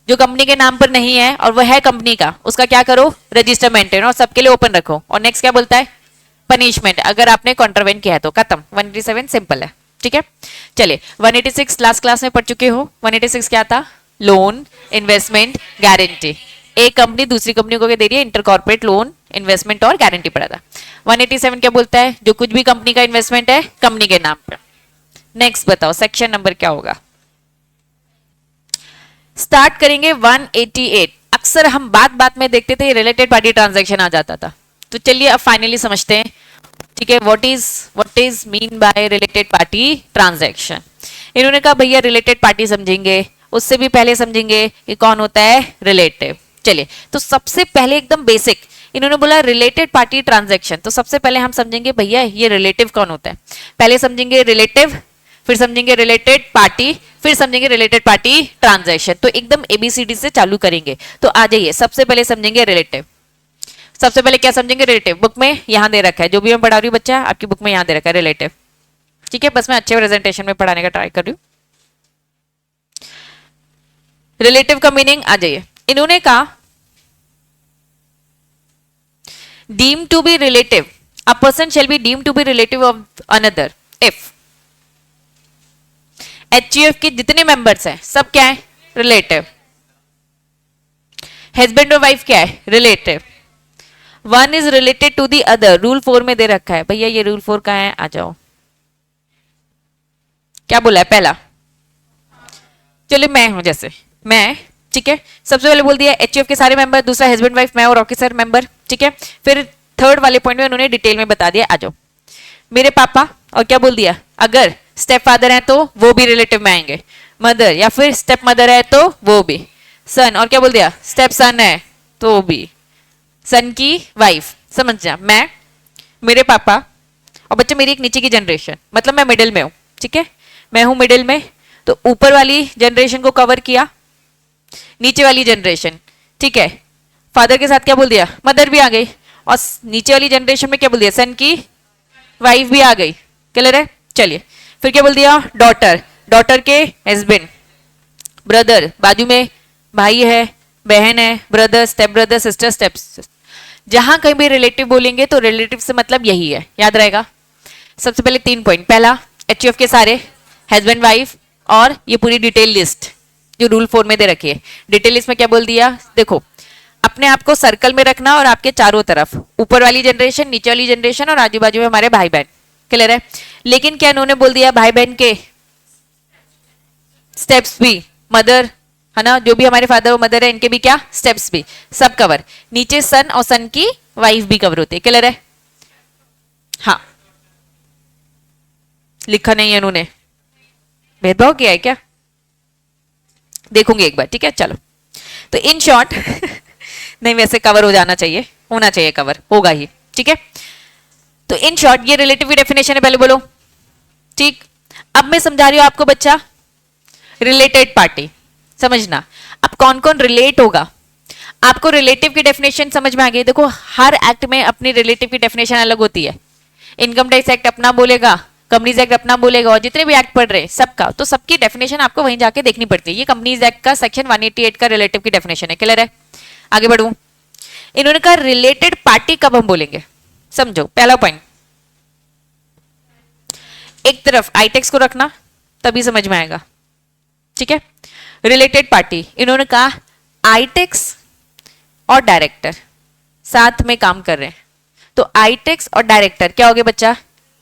Speaker 1: जो कंपनी के नाम पर नहीं है और वह है कंपनी का, उसका क्या करो? रजिस्टर मेंटेन और सबके लिए ओपन रखो। और नेक्स्ट क्या बोलता है? पनिशमेंट, अगर आपने कॉन्ट्रावेंट किया है तो। खत्म। 187 सिंपल है, ठीक है। चलिए 186 लास्ट क्लास में पढ़ चुके हो। 186 क्या था? Loan, investment, guarantee. एक कंपनी दूसरी कंपनी को क्या दे रही है? इंटर कॉर्पोरेट लोन, इन्वेस्टमेंट और गारंटी पड़ा था। 187 क्या बोलता है? जो कुछ भी कंपनी का इन्वेस्टमेंट है कंपनी के नाम पर। नेक्स्ट बताओ सेक्शन नंबर क्या होगा? स्टार्ट करेंगे 188। अक्सर हम बात बात में देखते थे रिलेटेड पार्टी ट्रांजैक्शन आ जाता था। तो चलिए अब फाइनली समझते हैं, ठीक है। What is mean by related party transaction. इन्होंने कहा भैया रिलेटेड पार्टी समझेंगे, उससे भी पहले समझेंगे कि कौन होता है रिलेटिव। चलिए तो सबसे पहले एकदम बेसिक इन्होंने बोला रिलेटेड पार्टी ट्रांजैक्शन। तो सबसे पहले हम समझेंगे भैया ये रिलेटिव कौन होता है। पहले समझेंगे रिलेटिव, फिर समझेंगे रिलेटेड पार्टी, फिर समझेंगे रिलेटेड पार्टी ट्रांजैक्शन। तो एकदम एबीसीडी से चालू करेंगे। तो आ जाइए सबसे पहले समझेंगे रिलेटिव। सबसे पहले क्या समझेंगे? रिलेटिव। बुक में यहां दे रखा है, जो भी मैं पढ़ा रही हूँ बच्चा आपकी बुक में यहां दे रखा है रिलेटिव, ठीक है। बस मैं अच्छे प्रेजेंटेशन में पढ़ाने का ट्राई कर रही हूँ। रिलेटिव का मीनिंग आ जाइए। इन्होंने कहा deem to be relative, a person shall be deem to be relative of another if HUF के जितने मेंबर्स हैं सब क्या है? रिलेटिव। हस्बैंड और वाइफ क्या है? Relative. One is related to the other, rule 4 में दे रखा है। भैया ये रूल 4 कहां है? आ जाओ। क्या बोला है? पहला, चलिए मैं हूं जैसे मैं, ठीक है। सबसे पहले बोल दिया एचयूएफ के सारे मेंबर, दूसरा हस्बैंड वाइफ मैं और ऑफिसर मेंबर, ठीक है। फिर थर्ड वाले पॉइंट में उन्होंने डिटेल में बता दिया। आ जाओ। मेरे पापा, और क्या बोल दिया? अगर स्टेप फादर है तो वो भी रिलेटिव में आएंगे। मदर या फिर स्टेप मदर है तो वो भी। सन, और क्या बोल दिया? स्टेप सन है तो वो भी। सन की वाइफ, समझ जा। मैं, मेरे पापा और बच्चे मेरी एक नीचे की जनरेशन, मतलब मैं मिडिल में हूं, ठीक है। मैं हूं मिडिल में, तो ऊपर वाली जनरेशन को कवर किया, नीचे वाली जनरेशन, ठीक है। फादर के साथ क्या बोल दिया? मदर भी आ गई। और नीचे वाली जनरेशन में क्या बोल दिया? सन की वाइफ भी आ गई। क्लियर है? चलिए फिर क्या बोल दिया? डॉटर, डॉटर के हस्बैंड, ब्रदर बाजू में भाई है, बहन है, brother, step brother, sister, step. जहां कहीं भी रिलेटिव बोलेंगे तो रिलेटिव से मतलब यही है, याद रहेगा। सबसे पहले 3 पॉइंट। पहला एचयूएफ के सारे, हस्बैंड वाइफ, और ये पूरी डिटेल लिस्ट जो रूल 4 में दे रखी है। डिटेल लिस्ट में क्या बोल दिया? देखो अपने आप को सर्कल में रखना और आपके चारों तरफ ऊपर वाली जनरेशन, नीचे वाली जनरेशन और आजू बाजू में हमारे भाई बहन। क्लियर है? लेकिन क्या इन्होंने बोल दिया? भाई बहन के स्टेप्स भी, मदर है ना, जो भी हमारे फादर और मदर है इनके भी क्या? स्टेप्स भी, सब कवर। नीचे सन और सन की वाइफ भी कवर होती है। क्लियर है? हाँ, लिखा नहीं है इन्होंने, भेदभाव किया है क्या? देखूंगी एक बार, ठीक है। चलो तो इन शॉर्ट नहीं, वैसे कवर हो जाना चाहिए, होना चाहिए कवर, होगा ही, ठीक है। तो इन शॉर्ट ये रिलेटिव की डेफिनेशन है, पहले बोलो, ठीक। अब मैं समझा रही हूं आपको बच्चा रिलेटेड पार्टी, समझना अब कौन कौन रिलेट होगा। आपको रिलेटिव की डेफिनेशन समझ में आ गई। देखो हर एक्ट में अपनी रिलेटिव की डेफिनेशन अलग होती है। इनकम टैक्स एक्ट अपना बोलेगा, कंपनीज एक्ट अपना बोलेगा, और जितने भी एक्ट पढ़ रहे हैं सबका, तो सबकी डेफिनेशन आपको वहीं जाके देखनी पड़ती है। ये कंपनीज एक्ट का सेक्शन 188 का रिलेटिव की डेफिनेशन है। क्लियर है? आगे बढ़ूं। इन्होंने कहा रिलेटेड पार्टी कब हम बोलेंगे, समझो। पहला पॉइंट, एक तरफ आईटेक्स को रखना तभी समझ में आएगा, ठीक है। रिलेटेड पार्टी, इन्होंने कहा आईटेक्स और डायरेक्टर साथ में काम कर रहे हैं, तो आईटेक्स और डायरेक्टर क्या हो गए बच्चा?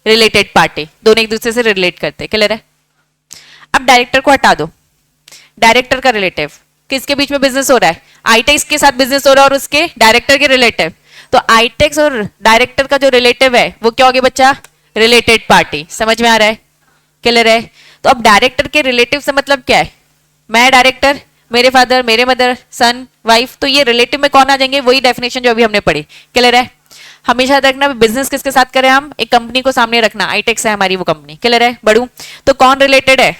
Speaker 1: रिलेटेड पार्टी, दोनों एक दूसरे से रिलेट करते हैं। क्लियर है? अब डायरेक्टर को हटा दो, डायरेक्टर का रिलेटिव, किसके बीच में बिजनेस हो रहा है? आईटेक्स के साथ बिजनेस हो रहा है और उसके डायरेक्टर के रिलेटिव, तो आईटेक्स और डायरेक्टर का जो रिलेटिव है वो क्या हो गया बच्चा, रिलेटेड पार्टी। समझ में आ रहा है, क्लियर है? तो अब डायरेक्टर के रिलेटिव से मतलब क्या है, मैं डायरेक्टर, मेरे फादर, मेरे मदर, सन, वाइफ, तो ये रिलेटिव में कौन आ जाएंगे, वही डेफिनेशन जो अभी हमने पढ़ी। क्लियर है? हमेशा याद रखना बिजनेस किसके साथ करें हम, एक कंपनी को सामने रखना, आईटेक्स है हमारी वो कंपनी। क्लियर है बड़ू? तो कौन रिलेटेड है,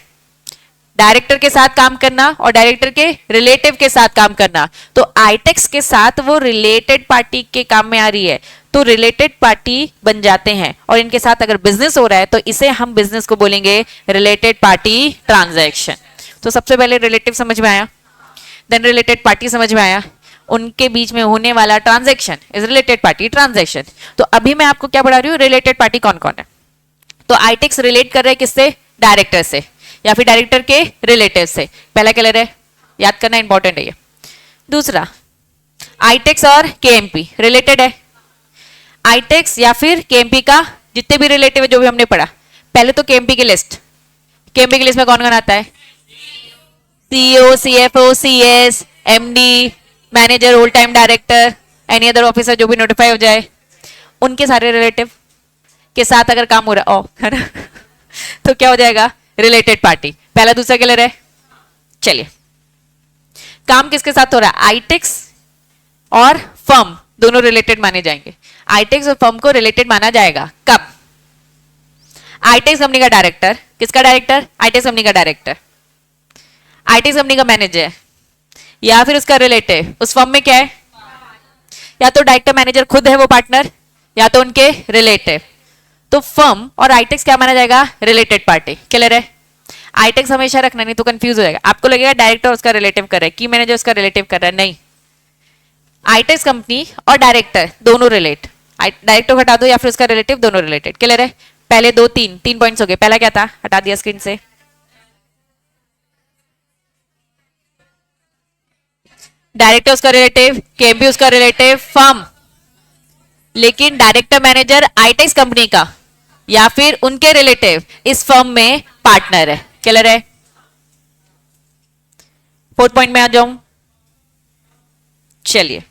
Speaker 1: डायरेक्टर के साथ काम करना और डायरेक्टर के रिलेटिव के साथ काम करना। तो आईटेक्स के साथ वो रिलेटेड पार्टी के काम में आ रही है, तो रिलेटेड पार्टी बन जाते हैं। और इनके साथ अगर बिजनेस हो रहा है तो इसे हम बिजनेस को बोलेंगे रिलेटेड पार्टी ट्रांजैक्शन। तो सबसे पहले रिलेटिव समझ में आया, देन रिलेटेड पार्टी समझ में आया, उनके बीच में होने वाला transaction is related party transaction. तो अभी मैं आपको क्या पढ़ा रही हूँ, रिलेटेड पार्टी कौन कौन है। तो आईटेक्स रिलेट कर रहा है किससे, डायरेक्टर से, या फिर डायरेक्टर के रिलेटिव से। पहला क्लियर है, याद करना इंपॉर्टेंट है ये। दूसरा, आईटेक्स और केएमपी रिलेटेड है। आईटेक्स या फिर केएमपी का जितने भी रिलेटिव है जो भी हमने पढ़ा, पहले तो केएमपी की लिस्ट, केएमपी की लिस्ट में कौन कौन आता है, CEO, CFO, CS, MD, manager, whole time director, any other officer जो भी नोटिफाई हो जाए, उनके सारे रिलेटिव के साथ अगर काम हो रहा है ना तो क्या हो जाएगा, रिलेटेड पार्टी। पहला दूसरा क्लियर है? चलिए, काम किसके साथ हो रहा है, आईटेक्स और फर्म दोनों रिलेटेड माने जाएंगे। आईटेक्स और फर्म को रिलेटेड माना जाएगा कब, आईटेक्स कंपनी का डायरेक्टर, किसका डायरेक्टर, आईटेक्स कंपनी का डायरेक्टर, आईटेक्स कंपनी का मैनेजर, या फिर उसका रिलेटिव उस फर्म में क्या है, या तो डायरेक्टर मैनेजर खुद है वो पार्टनर, या तो उनके रिलेटिव। तो फर्म और आईटेक्स क्या माना जाएगा, रिलेटेड पार्टी। क्लियर है? आईटेक्स हमेशा रखना, नहीं तो कंफ्यूज हो जाएगा, आपको लगेगा डायरेक्टर उसका रिलेटिव कर रहा है, की मैनेजर उसका रिलेटिव कर रहा है, नहीं, आईटेक्स कंपनी और डायरेक्टर दोनों रिलेट, डायरेक्टर हटा दो या फिर उसका रिलेटिव दोनों रिलेटेड। क्लियर है? पहले दो तीन पॉइंट्स हो गए। पहला क्या था, हटा दिया स्क्रीन से, डायरेक्टर उसका रिलेटिव, केएमपी उसका रिलेटिव, फर्म, लेकिन डायरेक्टर मैनेजर आईटेक्स कंपनी का या फिर उनके रिलेटिव इस फर्म में पार्टनर है। क्लियर है? फोर्थ पॉइंट में आ जाऊं, चलिए,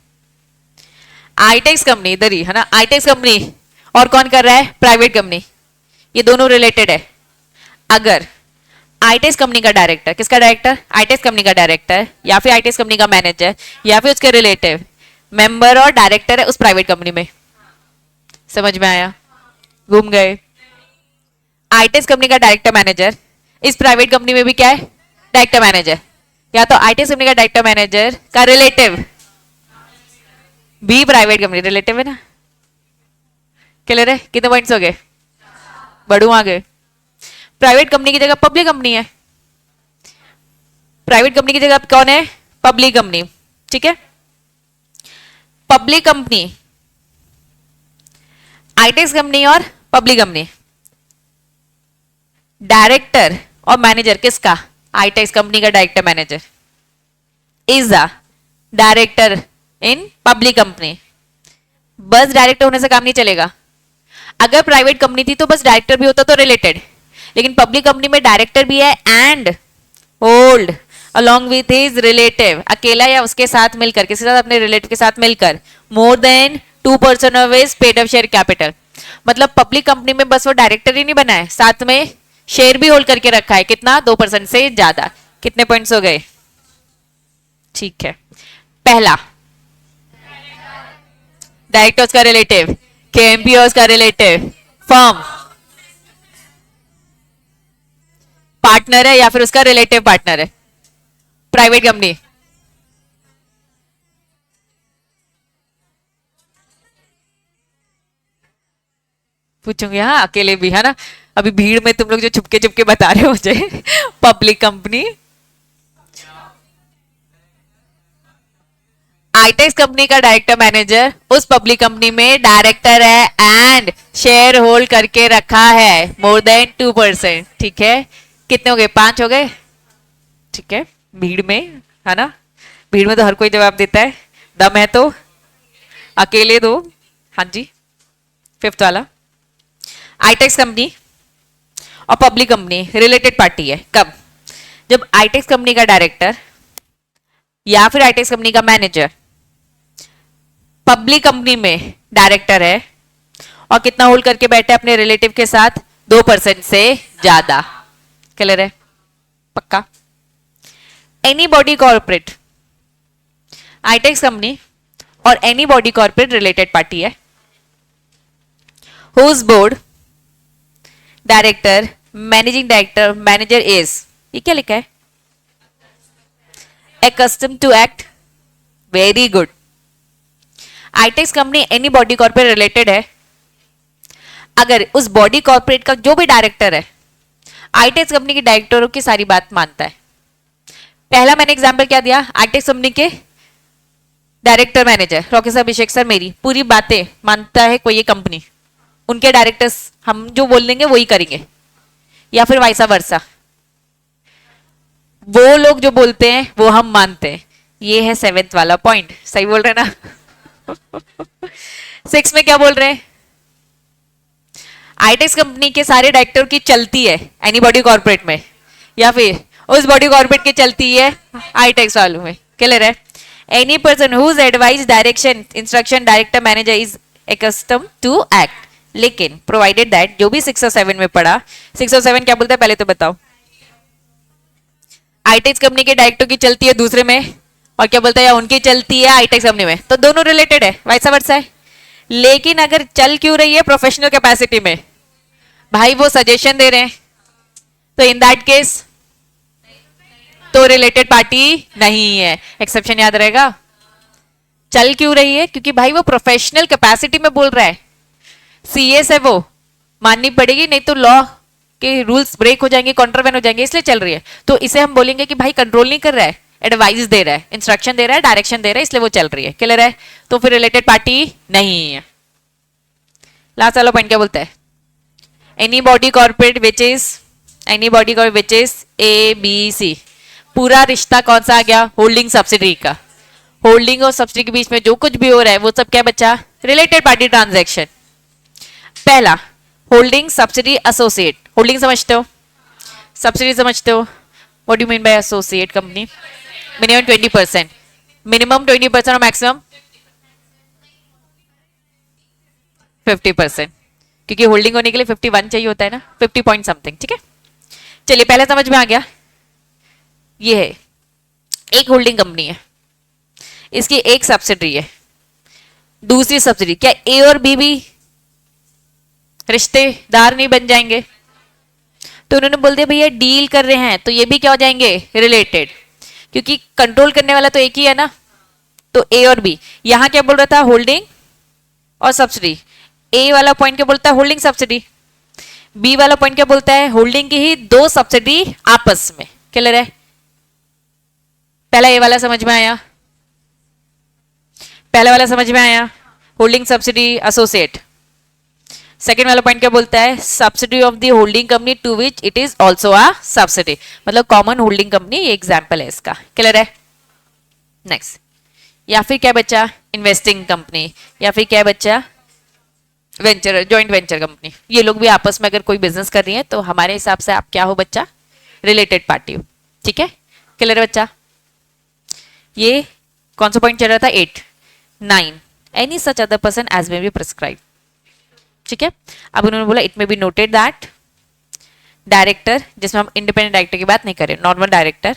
Speaker 1: आईटेक्स कंपनी इधर ही है ना, आईटेक्स कंपनी और कौन कर रहा है, प्राइवेट कंपनी, ये दोनों रिलेटेड है। अगर आईटेक्स कंपनी का डायरेक्टर, किसका डायरेक्टर, आईटेक्स कंपनी का डायरेक्टर या फिर आईटेक्स कंपनी का मैनेजर या फिर उसके रिलेटिव मेंबर और डायरेक्टर है उस प्राइवेट कंपनी में, समझ में आया, घूम गए। आईटेक्स कंपनी का डायरेक्टर मैनेजर इस प्राइवेट कंपनी में भी क्या है, डायरेक्टर मैनेजर, या तो आईटेक्स कंपनी का डायरेक्टर मैनेजर का रिलेटिव भी प्राइवेट कंपनी, रिलेटिव है ना। क्लियर है? कितने पॉइंट्स हो गए, बढ़ू आ गए। प्राइवेट कंपनी की जगह पब्लिक कंपनी है, प्राइवेट कंपनी की जगह कौन है, पब्लिक कंपनी। ठीक है? पब्लिक कंपनी, आईटेक्स कंपनी और पब्लिक कंपनी, डायरेक्टर और मैनेजर किसका, आईटेक्स कंपनी का director manager is a director in public company. बस डायरेक्टर होने से काम नहीं चलेगा, अगर प्राइवेट कंपनी थी तो बस डायरेक्टर भी होता तो रिलेटेड, लेकिन पब्लिक कंपनी में डायरेक्टर भी है and hold along with his relative, अकेला या उसके साथ मिलकर, किसी साथ, अपने रिलेटिव के साथ मिलकर, more than 2% of his paid up share capital। मतलब पब्लिक कंपनी में बस वो डायरेक्टर ही नहीं बना है, साथ में शेयर भी होल्ड करके रखा है, कितना, 2% से ज्यादा। कितने पॉइंट्स हो गए, ठीक है। पहला, डायरेक्टर उसका रिलेटिव, केएमपी उसका रिलेटिव, फर्म पार्टनर है या फिर उसका रिलेटिव पार्टनर है, प्राइवेट कंपनी पूछूंगी, हाँ अकेले भी है ना, अभी भीड़ में तुम लोग जो छुपके छुपके बता रहे हो मुझे पब्लिक कंपनी, आईटेक्स कंपनी का डायरेक्टर मैनेजर उस पब्लिक कंपनी में डायरेक्टर है एंड शेयर होल्ड करके रखा है मोर देन 2%। ठीक है? कितने हो गए, 5 हो गए। ठीक है? भीड़ में है ना, भीड़ में तो हर कोई जवाब देता है, दम है तो अकेले दो। हाँ जी, फिफ्थ वाला, आईटेक्स कंपनी और पब्लिक कंपनी रिलेटेड पार्टी है कब, जब आईटेक्स कंपनी का डायरेक्टर या फिर आईटेक्स कंपनी का मैनेजर पब्लिक कंपनी में डायरेक्टर है और कितना होल्ड करके बैठे अपने रिलेटिव के साथ, 2% से ज्यादा। क्लियर है? पक्का? एनी बॉडी कॉर्पोरेट, आईटेक्स कंपनी और any body corporate related party है, whose board director, managing director, manager is, ये क्या लिखा है? accustomed to act, very good. आईटेक्स company any body corporate related है अगर उस बॉडी कॉर्पोरेट का जो भी डायरेक्टर है आईटेक्स कंपनी के डायरेक्टरों की सारी बात मानता है। पहला मैंने एग्जांपल क्या दिया? आईटेक्स कंपनी के डायरेक्टर मैनेजर प्रोफेसर अभिषेक सर मेरी पूरी बातें मानता है कोई ये कंपनी, उनके डायरेक्टर्स हम जो बोल देंगे वही करेंगे, या फिर वाइसा वर्सा, वो लोग जो बोलते हैं वो हम मानते हैं। ये है 7th वाला पॉइंट। सही बोल रहे ना? 6 में क्या बोल रहे हैं? आईटेक्स कंपनी के सारे डायरेक्टर की चलती है एनी बॉडी कॉर्पोरेट में, या फिर उस बॉडी कॉर्पोरेट की चलती है आईटेक्स वालों में। क्लियर है? Any person whose advice, direction, instruction director manager is accustomed to act, लेकिन प्रोवाइडेड दैट, जो भी 6 और 7 में पढ़ा, 6 और 7 क्या बोलता है पहले तो बताओ? आईटेक्स कंपनी के डायरेक्टर की चलती है दूसरे में, और क्या बोलता है या उनकी चलती है आईटेक्स कंपनी में, तो दोनों रिलेटेड है, वैसा वर्सा है। लेकिन अगर चल क्यों रही है प्रोफेशनल कैपेसिटी में, भाई वो सजेशन दे रहे हैं, तो इन दैट केस तो रिलेटेड पार्टी नहीं है। एक्सेप्शन याद रहेगा। चल क्यों रही है? क्योंकि भाई वो प्रोफेशनल कैपेसिटी में बोल रहा है, सीएस है, वो माननी पड़ेगी, नहीं तो लॉ के रूल्स ब्रेक हो जाएंगे, कॉन्ट्रावेन हो जाएंगे, इसलिए चल रही है। तो इसे हम बोलेंगे कि भाई कंट्रोल नहीं कर रहा है, एडवाइस दे रहा है, इंस्ट्रक्शन दे रहा है, डायरेक्शन दे रहा है, इसलिए वो चल रही है। क्लियर है? तो फिर रिलेटेड पार्टी नहीं है। लास्ट वाला पॉइंट क्या बोलता है? Any body corporate which is, any body corporate which is A B C, पूरा रिश्ता कौन सा आ गया? होल्डिंग सब्सिडरी का। होल्डिंग और सब्सिडी के बीच में जो कुछ भी हो रहा है वो सब क्या बचा? Related party transaction. पहला होल्डिंग सब्सिडी एसोसिएट, होल्डिंग समझते हो, सब्सिडी समझते हो, what do you mean by associate company? Minimum 20%, minimum 20% और मैक्सिमम 50%, क्योंकि होल्डिंग होने के लिए 51 चाहिए होता है ना, 50 पॉइंट समथिंग। ठीक है, चलिए पहले समझ में आ गया। ये है एक होल्डिंग कंपनी है, इसकी एक सब्सिडरी है, दूसरी सब्सिडरी, क्या ए और बी भी रिश्तेदार नहीं बन जाएंगे? तो उन्होंने बोल दिया भैया डील कर रहे हैं तो ये भी क्या हो जाएंगे? रिलेटेड, क्योंकि कंट्रोल करने वाला तो एक ही है ना, तो ए और बी। यहां क्या बोल रहा था? होल्डिंग और सब्सिडी। ए वाला पॉइंट क्या बोलता है? Holding subsidy. बी वाला पॉइंट क्या बोलता है? होल्डिंग की ही दो सब्सिडी आपस में। क्लियर है? पहला ए वाला समझ में आया? पहला वाला समझ में आया? Holding subsidy associate. सेकेंड वाला पॉइंट क्या बोलता है? Subsidy of the holding company to which it is also a subsidy, मतलब कॉमन होल्डिंग कंपनी, ये एग्जाम्पल है इसका। क्लियर है? नेक्स्ट, या फिर क्या बच्चा? इन्वेस्टिंग कंपनी, या फिर क्या बच्चा? Venture, joint venture company. ये लोग भी आपस में अगर कोई बिजनेस कर रही है तो हमारे हिसाब से आप क्या हो बच्चा? रिलेटेड पार्टी हो। ठीक है? क्लियर है बच्चा? ये कौन सा पॉइंट चल रहा था? 8 9 any such other person as may be prescribe. ठीक है, अब उन्होंने बोला it may be noted that director, जिसमें हम इंडिपेंडेंट डायरेक्टर की बात नहीं करें, नॉर्मल डायरेक्टर,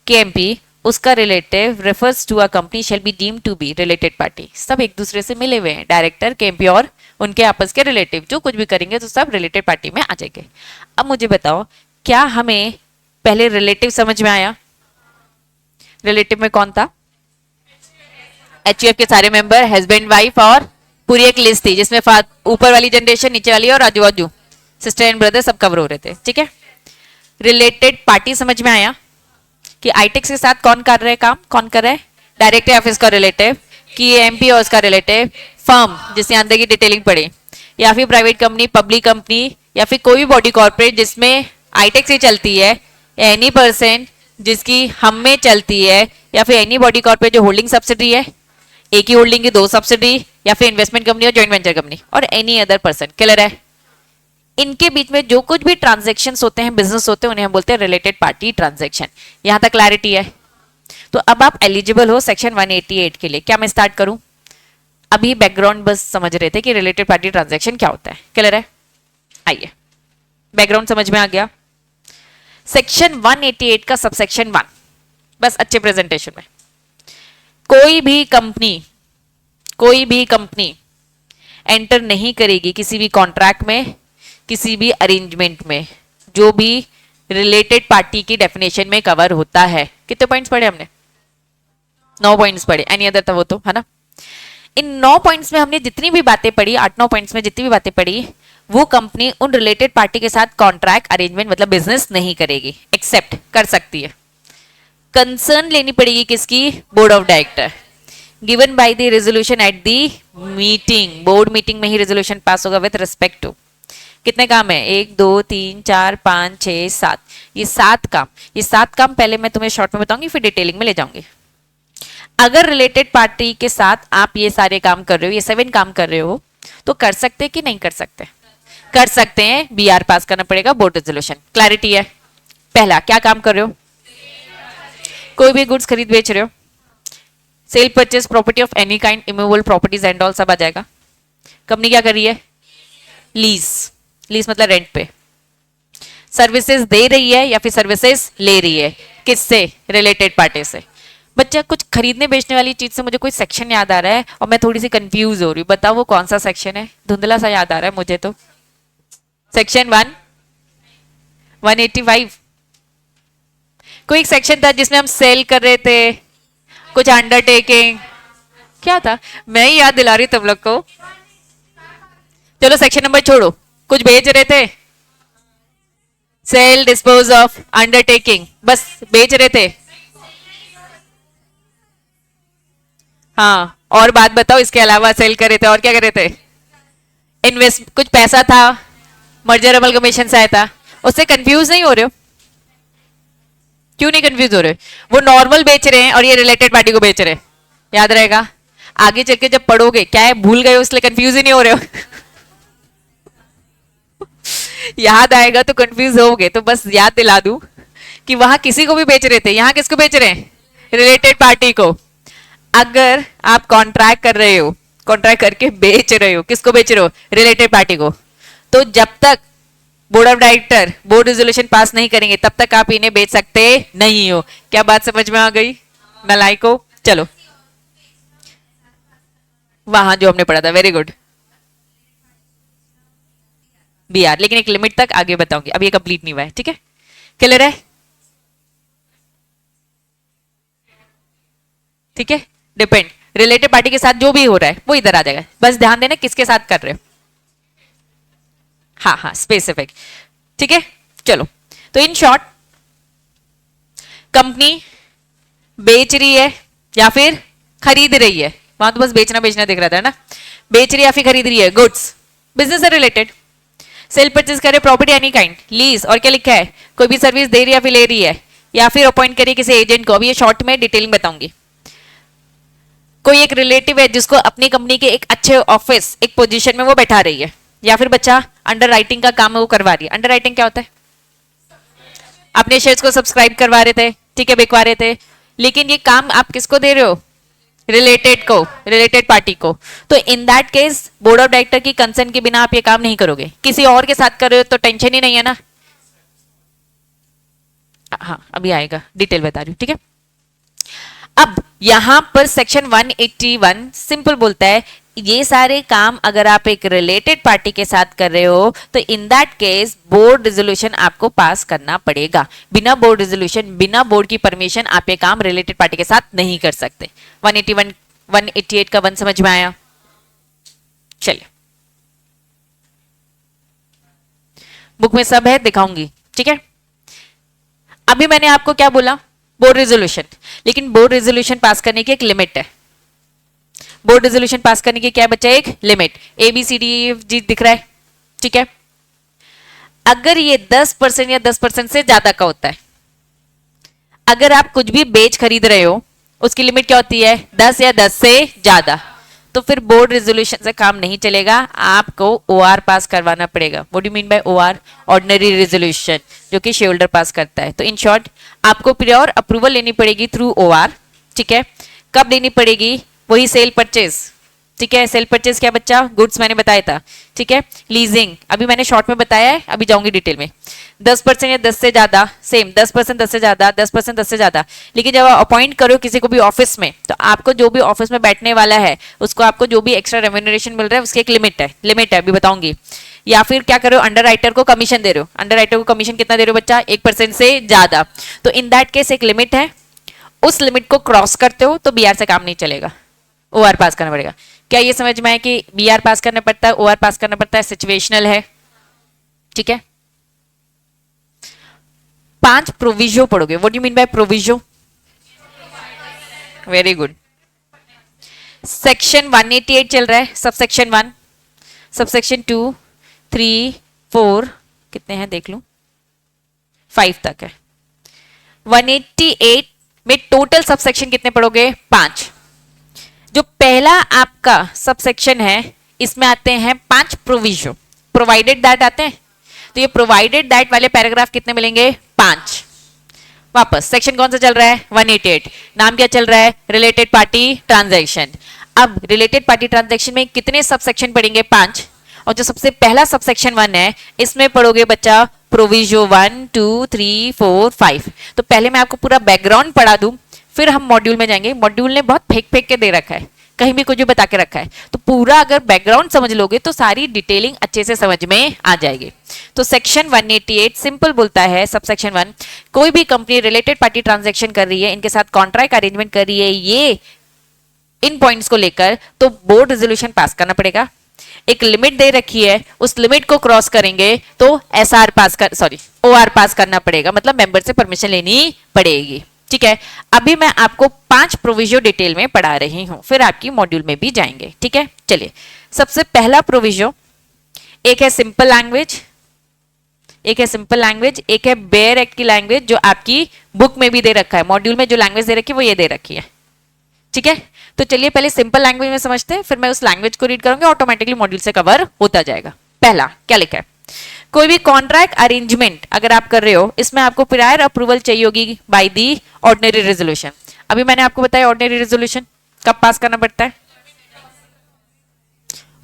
Speaker 1: केएमपी, उसका relative refers to a company shall be deemed to be related party. सब एक दूसरे से मिले हुए हैं, डायरेक्टर, केएमपी और उनके आपस के रिलेटिव, जो कुछ भी करेंगे तो सब रिलेटेड पार्टी में आ जाएंगे। अब मुझे बताओ, क्या हमें पहले रिलेटिव समझ में आया? रिलेटिव में कौन था? एचयूएफ के सारे मेंबर, हस्बैंड वाइफ, और पूरी एक लिस्ट थी जिसमें ऊपर वाली जनरेशन, नीचे वाली और आजू बाजू सिस्टर एंड ब्रदर सब कवर हो रहे थे। ठीक है, रिलेटेड पार्टी समझ में आया कि आईटेक्स के साथ कौन कर रहा है काम? कौन कर रहा है? डायरेक्टर ऑफिस का रिलेटिव, कि एमपी और उसका रिलेटिव, फर्म जिसने अंदर की डिटेलिंग पड़ी, या फिर प्राइवेट कंपनी, पब्लिक कंपनी, या फिर कोई भी बॉडी कॉर्पोरेट जिसमें आईटेक्स ही चलती है, एनी पर्सन जिसकी हम में चलती है, या फिर एनी बॉडी कॉर्पोरेट जो होल्डिंग सब्सिडी है, एक ही होल्डिंग की दो सब्सिडी, या फिर इन्वेस्टमेंट कंपनी और जॉइंट वेंचर कंपनी, और एनी अदर पर्सन। क्लियर है? इनके बीच में जो कुछ भी ट्रांजैक्शंस होते हैं, बिजनेस होते हैं, उन्हें हम बोलते हैं रिलेटेड पार्टी ट्रांजैक्शन। यहां तक क्लैरिटी है? तो अब आप एलिजिबल हो सेक्शन 188 के लिए। क्या मैं स्टार्ट करूं? अभी बैकग्राउंड बस समझ रहे थे कि रिलेटेड पार्टी ट्रांजैक्शन क्या होता है, क्लियर है? आइए, बैकग्राउंड समझ में आ गया। सेक्शन 188 का सबसेक्शन 1, बस अच्छे प्रेजेंटेशन में, कोई भी कंपनी एंटर नहीं करेगी किसी भी कॉन्ट्रैक्ट में, किसी भी अरेंजमेंट में जो भी रिलेटेड पार्टी की डेफिनेशन में कवर होता है। कितने पॉइंट्स पढ़े हमने? 9 पॉइंट्स पढ़े, एनी अदर था वो तो, है ना? इन 9 पॉइंट्स में हमने जितनी भी बातें पढ़ी, 8-9 पॉइंट्स में जितनी भी बातें पढ़ी, वो कंपनी उन रिलेटेड पार्टी के साथ कॉन्ट्रैक्ट अरेंजमेंट मतलब बिजनेस नहीं करेगी। एक्सेप्ट कर सकती है, कंसर्न लेनी पड़ेगी किसकी? Board of director, given by the resolution at the meeting. Board meeting में ही रेजोल्यूशन पास होगा विद रिस्पेक्ट टू, कितने काम है? 1 2 3 4 5 6 7, ये 7 काम। ये 7 काम पहले मैं तुम्हें शॉर्ट में बताऊंगी, फिर डिटेलिंग में ले जाऊंगी। अगर रिलेटेड पार्टी के साथ आप ये सारे काम कर रहे हो, ये 7 काम कर रहे हो, तो कर सकते कि नहीं कर सकते? कर सकते हैं। बीआर पास करना पड़ेगा, बोर्ड रेजोल्यूशन। क्लैरिटी है? पहला क्या काम कर रहे हो? कोई भी गुड्स खरीद बेच रहे हो, cell purchase property of any kind, immovable properties and all सब आ जाएगा। कंपनी क्या कर रही है? लीज। लीज मतलब रेंट पे सर्विसेज दे रही है या फिर सर्विसेज ले रही है, किससे? रिलेटेड पार्टी से। बच्चा कुछ खरीदने बेचने वाली चीज से मुझे कोई सेक्शन याद आ रहा है और मैं थोड़ी सी कंफ्यूज हो रही हूँ, बताओ वो कौन सा सेक्शन है? धुंधला सा याद आ रहा है मुझे तो। सेक्शन 185। कोई एक सेक्शन था जिसमें हम सेल कर रहे थे, कुछ अंडरटेकिंग, क्या था? मैं ही याद दिला रही तुम लोग को। चलो सेक्शन नंबर छोड़ो, कुछ बेच रहे थे, सेल डिस्पोज ऑफ अंडरटेकिंग, बस बेच रहे थे। हाँ, और बात बताओ, इसके अलावा सेल कर रहे थे और क्या कर रहे थे? इन्वेस्ट, कुछ पैसा था, मर्जर अमलगमेशन से आया था। उससे कंफ्यूज नहीं हो रहे हो? क्यों नहीं कंफ्यूज हो रहे? वो नॉर्मल बेच रहे हैं और ये रिलेटेड पार्टी को बेच रहे हैं, याद रहेगा। आगे चल के जब पढ़ोगे, क्या है भूल गए हो इसलिए कंफ्यूज ही नहीं हो रहे हो याद आएगा तो कंफ्यूज होगे, तो बस याद दिला दूं कि वहां किसी को भी बेच रहे थे, यहां किसको बेच रहे हैं? रिलेटेड पार्टी को। अगर आप कॉन्ट्रैक्ट कर रहे हो, कॉन्ट्रैक्ट करके बेच रहे हो, किसको बेच रहे हो? रिलेटेड पार्टी को। तो जब तक board of director board resolution pass नहीं करेंगे तब तक आप इन्हें बेच सकते नहीं हो। क्या बात समझ में आ गई नालायको? चलो वहां जो हमने पढ़ा था, वेरी गुड, बीआर, लेकिन एक लिमिट तक, आगे बताऊंगी, अब ये कंप्लीट नहीं हुआ है, ठीक है? क्लियर है? ठीक है, डिपेंड, रिलेटेड पार्टी के साथ जो भी हो रहा है वो इधर आ जाएगा, बस ध्यान देना किसके साथ कर रहे हो। हाँ हाँ, स्पेसिफिक, ठीक है? चलो, तो इन शॉर्ट, कंपनी बेच रही है या फिर खरीद रही है, वहां तो बस बेचना बेचना दिख रहा था ना, बेच रही है या फिर खरीद रही है, गुड्स, बिजनेस से रिलेटेड, सेल परचेज करे प्रॉपर्टी एनी काइंड, लीज, और क्या लिखा है? कोई भी सर्विस दे रही है या फिर ले रही है, या फिर अपॉइंट करिए किसी एजेंट को। अभी ये शॉर्ट में डिटेलिंग बताऊंगी। कोई एक रिलेटिव है जिसको अपनी कंपनी के एक अच्छे ऑफिस, एक पोजीशन में वो बैठा रही है, या फिर बच्चा अंडर राइटिंग का काम वो करवा रही है। अंडर राइटिंग क्या होता है? अपने शेयर्स को सब्सक्राइब करवा रहे थे, ठीक है, बिकवा रहे थे, लेकिन ये काम आप किसको दे रहे हो? रिलेटेड को, रिलेटेड पार्टी को। तो in that case board of director की कंसर्न के बिना आप ये काम नहीं करोगे। किसी और के साथ कर रहे हो तो टेंशन ही नहीं है ना। हाँ, अभी आएगा, डिटेल बता रही हूँ, ठीक है? अब यहां पर सेक्शन 181 सिंपल बोलता है, ये सारे काम अगर आप एक रिलेटेड पार्टी के साथ कर रहे हो तो in that case board resolution आपको पास करना पड़ेगा। बिना बोर्ड रेजोल्यूशन, बिना बोर्ड की परमिशन आप ये काम रिलेटेड पार्टी के साथ नहीं कर सकते। 181 188 का 1 समझ में आया? चलिए, बुक में सब है, दिखाऊंगी, ठीक है? अभी मैंने आपको क्या बोला? बोर्ड रेजोल्यूशन, लेकिन बोर्ड रेजोल्यूशन पास करने की एक लिमिट है। बोर्ड रेजोल्यूशन पास करने की क्या बच्चा? एक लिमिट, ABCD दिख रहा है, ठीक है? अगर ये 10% या 10% से ज्यादा का होता है, अगर आप कुछ भी बेच खरीद रहे हो, उसकी लिमिट क्या होती है? 10 या 10 से ज्यादा, तो फिर बोर्ड रेजोल्यूशन से काम नहीं चलेगा, आपको OR पास करवाना पड़ेगा। What do you mean by OR? Ordinary resolution, जो कि शेयर होल्डर पास करता है। तो इन शॉर्ट आपको प्रियोर अप्रूवल लेनी पड़ेगी थ्रू OR, ठीक है? कब लेनी पड़ेगी? वही सेल परचेज, ठीक है। सेल परचेज क्या बच्चा, गुड्स मैंने बताया था, ठीक है। लीजिंग अभी मैंने शॉर्ट में बताया है, अभी जाऊंगी डिटेल में। 10% या 10 से ज्यादा, सेम 10% 10 से ज्यादा, 10% 10 से ज्यादा। लेकिन जब आप अपॉइंट करो किसी को भी ऑफिस में, तो आपको जो भी ऑफिस में बैठने वाला है उसको आपको जो भी एक्स्ट्रा रेम्यूनरेशन मिल रहा है उसकी एक लिमिट है अभी बताऊंगी। या फिर क्या करो, अंडर राइटर को कमीशन दे रहे हो, अंडर राइटर को कमीशन कितना दे रहे हो बच्चा, 1% से ज्यादा, तो इन दैट केस एक लिमिट है, उस लिमिट को क्रॉस करते हो तो बीआर से काम नहीं चलेगा, ओआर पास करना पड़ेगा। क्या ये समझ में आए कि बीआर पास करना पड़ता है, ओआर पास करना पड़ता है, सिचुएशनल है, ठीक है। 5 प्रोविजो पढ़ोगे। What do you mean by proviso? Very good. Section 188 चल रहा है, सब सेक्शन 1, सब सेक्शन 2, 3, 4, कितने हैं देख लूं, 5 तक है। 188 में टोटल सब सेक्शन कितने पढ़ोगे, 5। जो पहला आपका सब सेक्शन है इसमें आते हैं 5 प्रोविजो, प्रोवाइडेड दैट आते हैं, तो ये प्रोवाइडेड दैट वाले पैराग्राफ कितने मिलेंगे, 5। वापस सेक्शन कौन सा चल रहा है, 188, नाम क्या चल रहा है, रिलेटेड पार्टी ट्रांजैक्शन। अब रिलेटेड पार्टी ट्रांजैक्शन में कितने सब सेक्शन पढ़ेंगे, 5, और जो सबसे पहला सब सेक्शन 1 है इसमें पढ़ोगे बच्चा प्रोविजो 1, 2, 3, 4, 5। तो पहले मैं आपको पूरा बैकग्राउंड पढ़ा दूं, फिर हम मॉड्यूल में जाएंगे। मॉड्यूल ने बहुत फेंक फेंक के दे रखा है, कहीं भी कुछ भी बता के रखा है, तो पूरा अगर बैकग्राउंड समझ लोगे तो सारी डिटेलिंग अच्छे से समझ में आ जाएगी। तो सेक्शन 188 सिंपल बोलता है, सब सेक्शन 1, कोई भी कंपनी रिलेटेड पार्टी ट्रांजैक्शन कर रही है, इनके साथ कॉन्ट्रैक्ट अरेंजमेंट कर रही है, ये इन पॉइंट्स को लेकर तो बोर्ड रेजोल्यूशन पास करना पड़ेगा। एक लिमिट दे रखी है, उस लिमिट को क्रॉस करेंगे तो एसआर पास कर, सॉरी ओआर पास करना पड़ेगा, मतलब मेंबर से परमिशन लेनी पड़ेगी, ठीक है। अभी मैं आपको 5 प्रोविजो डिटेल में पढ़ा रही हूं, फिर आपकी मॉड्यूल में भी जाएंगे, ठीक है। चलिए, सबसे पहला प्रोविजो, एक है सिंपल लैंग्वेज, एक है सिंपल लैंग्वेज, एक है बेयर एक्ट की लैंग्वेज, जो आपकी बुक में भी दे रखा है, मॉड्यूल में जो लैंग्वेज दे रखी है वो ये दे रखी है, ठीक है। तो चलिए पहले सिंपल लैंग्वेज में समझते हैं, फिर मैं उस लैंग्वेज को रीड करूंगा, ऑटोमेटिकली मॉड्यूल से कवर होता जाएगा। पहला क्या लिखा है, कोई भी कॉन्ट्रैक्ट अरेंजमेंट अगर आप कर रहे हो, इसमें आपको प्रायर अप्रूवल चाहिए होगी बाय दी ऑर्डिनरी रेजोल्यूशन। अभी मैंने आपको बताया ऑर्डिनरी रेजोल्यूशन कब पास करना पड़ता है,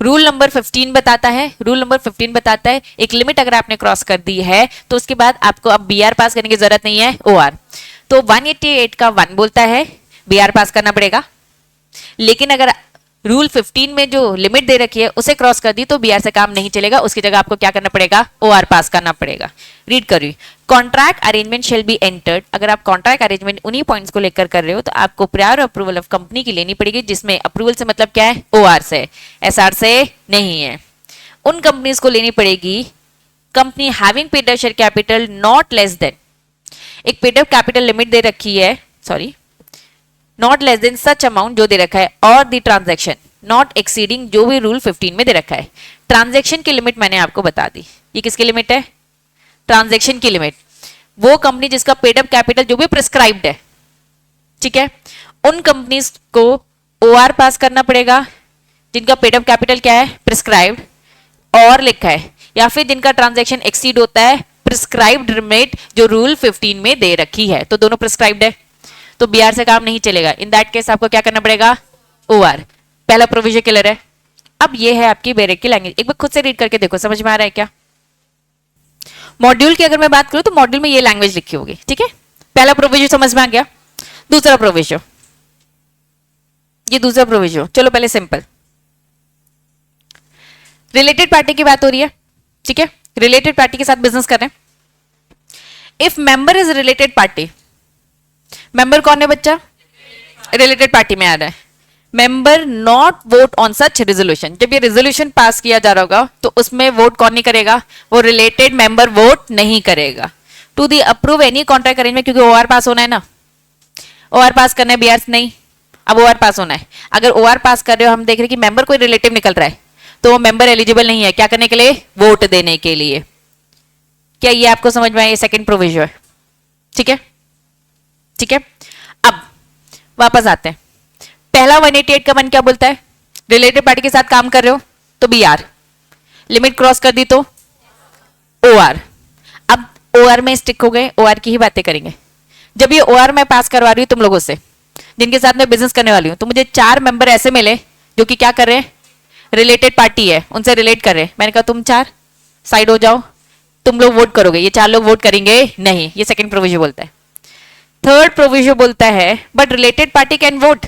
Speaker 1: रूल नंबर 15 बताता है, रूल नंबर 15 बताता है एक लिमिट अगर आपने क्रॉस कर दी है तो उसके बाद आपको अब बीआर पास करने की जरूरत नहीं है, ओआर। तो 188 का 1 बोलता है बीआर पास करना पड़ेगा, लेकिन अगर रूल 15 में जो लिमिट दे रखी है उसे क्रॉस कर दी तो बीआर से काम नहीं चलेगा, उसकी जगह आपको क्या करना पड़ेगा, ओआर पास करना पड़ेगा। रीड करिए, contract arrangement shall be entered, अगर आप कॉन्ट्रैक्ट अरेंजमेंट उन्हीं पॉइंट्स को लेकर कर रहे हो तो आपको प्रायर अप्रूवल ऑफ कंपनी की लेनी पड़ेगी, जिसमें अप्रूवल से मतलब क्या है, ओआर से, एसआर से नहीं है। उन कंपनीज को लेनी पड़ेगी company having paid up share capital not less than, एक पेड अप कैपिटल लिमिट दे रखी है, sorry not less than such amount जो दे रखा है, और द ट्रांजैक्शन नॉट एक्सीडिंग जो भी रूल 15 में दे रखा है। ट्रांजैक्शन की लिमिट मैंने आपको बता दी, ये किसकी लिमिट है, ट्रांजैक्शन की लिमिट, वो कंपनी जिसका पेड अप कैपिटल जो भी प्रिस्क्राइब्ड है, ठीक है, उन कंपनीज को ओआर पास करना पड़ेगा जिनका पेड अप कैपिटल क्या है, प्रिस्क्राइब्ड और लिखा है, या फिर जिनका ट्रांजैक्शन एक्सीड होता है प्रिस्क्राइब्ड लिमिट जो रूल 15 में दे रखी है, तो दोनों प्रिस्क्राइब्ड है, तो बीआर से काम नहीं चलेगा। इन दैट केस आपको क्या करना पड़ेगा, ओआर। पहला प्रोविजन क्लियर है। अब ये है आपकी बेरेक की लैंग्वेज, एक बार खुद से रीड करके देखो समझ में आ रहा है क्या। मॉड्यूल की अगर मैं बात करूं तो मॉड्यूल में ये लैंग्वेज लिखी होगी, ठीक है। पहला प्रोविजन समझ में आ गया। दूसरा प्रोविजन, ये दूसरा प्रोविजन, चलो पहले सिंपल रिलेटेड पार्टी की बात हो रही है, ठीक है, रिलेटेड पार्टी के साथ बिजनेस कर रहे हैं। If member is related party, member कौन है बच्चा, रिलेटेड पार्टी में आ रहा है, member not vote on such resolution, जब ये रेजोल्यूशन पास किया जा रहा होगा तो उसमें वोट कौन नहीं करेगा, वो रिलेटेड मेंबर वोट नहीं करेगा। To the approve any contract arrangement, क्योंकि ओआर पास होना है ना, ओआर पास करना है, बीआर नहीं, अब ओआर पास होना है। अगर ओआर पास कर रहे हो, हम देख रहे हैं कि मेंबर कोई रिलेटिव निकल रहा है, तो वो मेंबर एलिजिबल नहीं है क्या करने के लिए, वोट देने के लिए। क्या ये आपको समझ में आया, ये सेकंड प्रोविजन है, ठीक है, ठीक है। अब वापस आते हैं, पहला 188 का 1 क्या बोलता है, रिलेटेड पार्टी के साथ काम कर रहे हो तो बीआर, लिमिट क्रॉस कर दी तो ओआर। अब ओआर में स्टिक हो गए, ओआर की ही बातें करेंगे। जब ये ओआर मैं पास करवा रही हूं तुम लोगों से जिनके साथ मैं बिजनेस करने वाली हूं, तो मुझे 4 मेंबर ऐसे मिले जो कि क्या कर रहे हैं, रिलेटेड पार्टी है, उनसे रिलेट कर रहे हैं। मैंने कहा तुम चार साइड हो जाओ, तुम लोग वोट करोगे, ये चार लोग वोट करेंगे नहीं, ये सेकंड प्रोविजन बोलता है। थर्ड प्रोविजन बोलता है but related party can vote,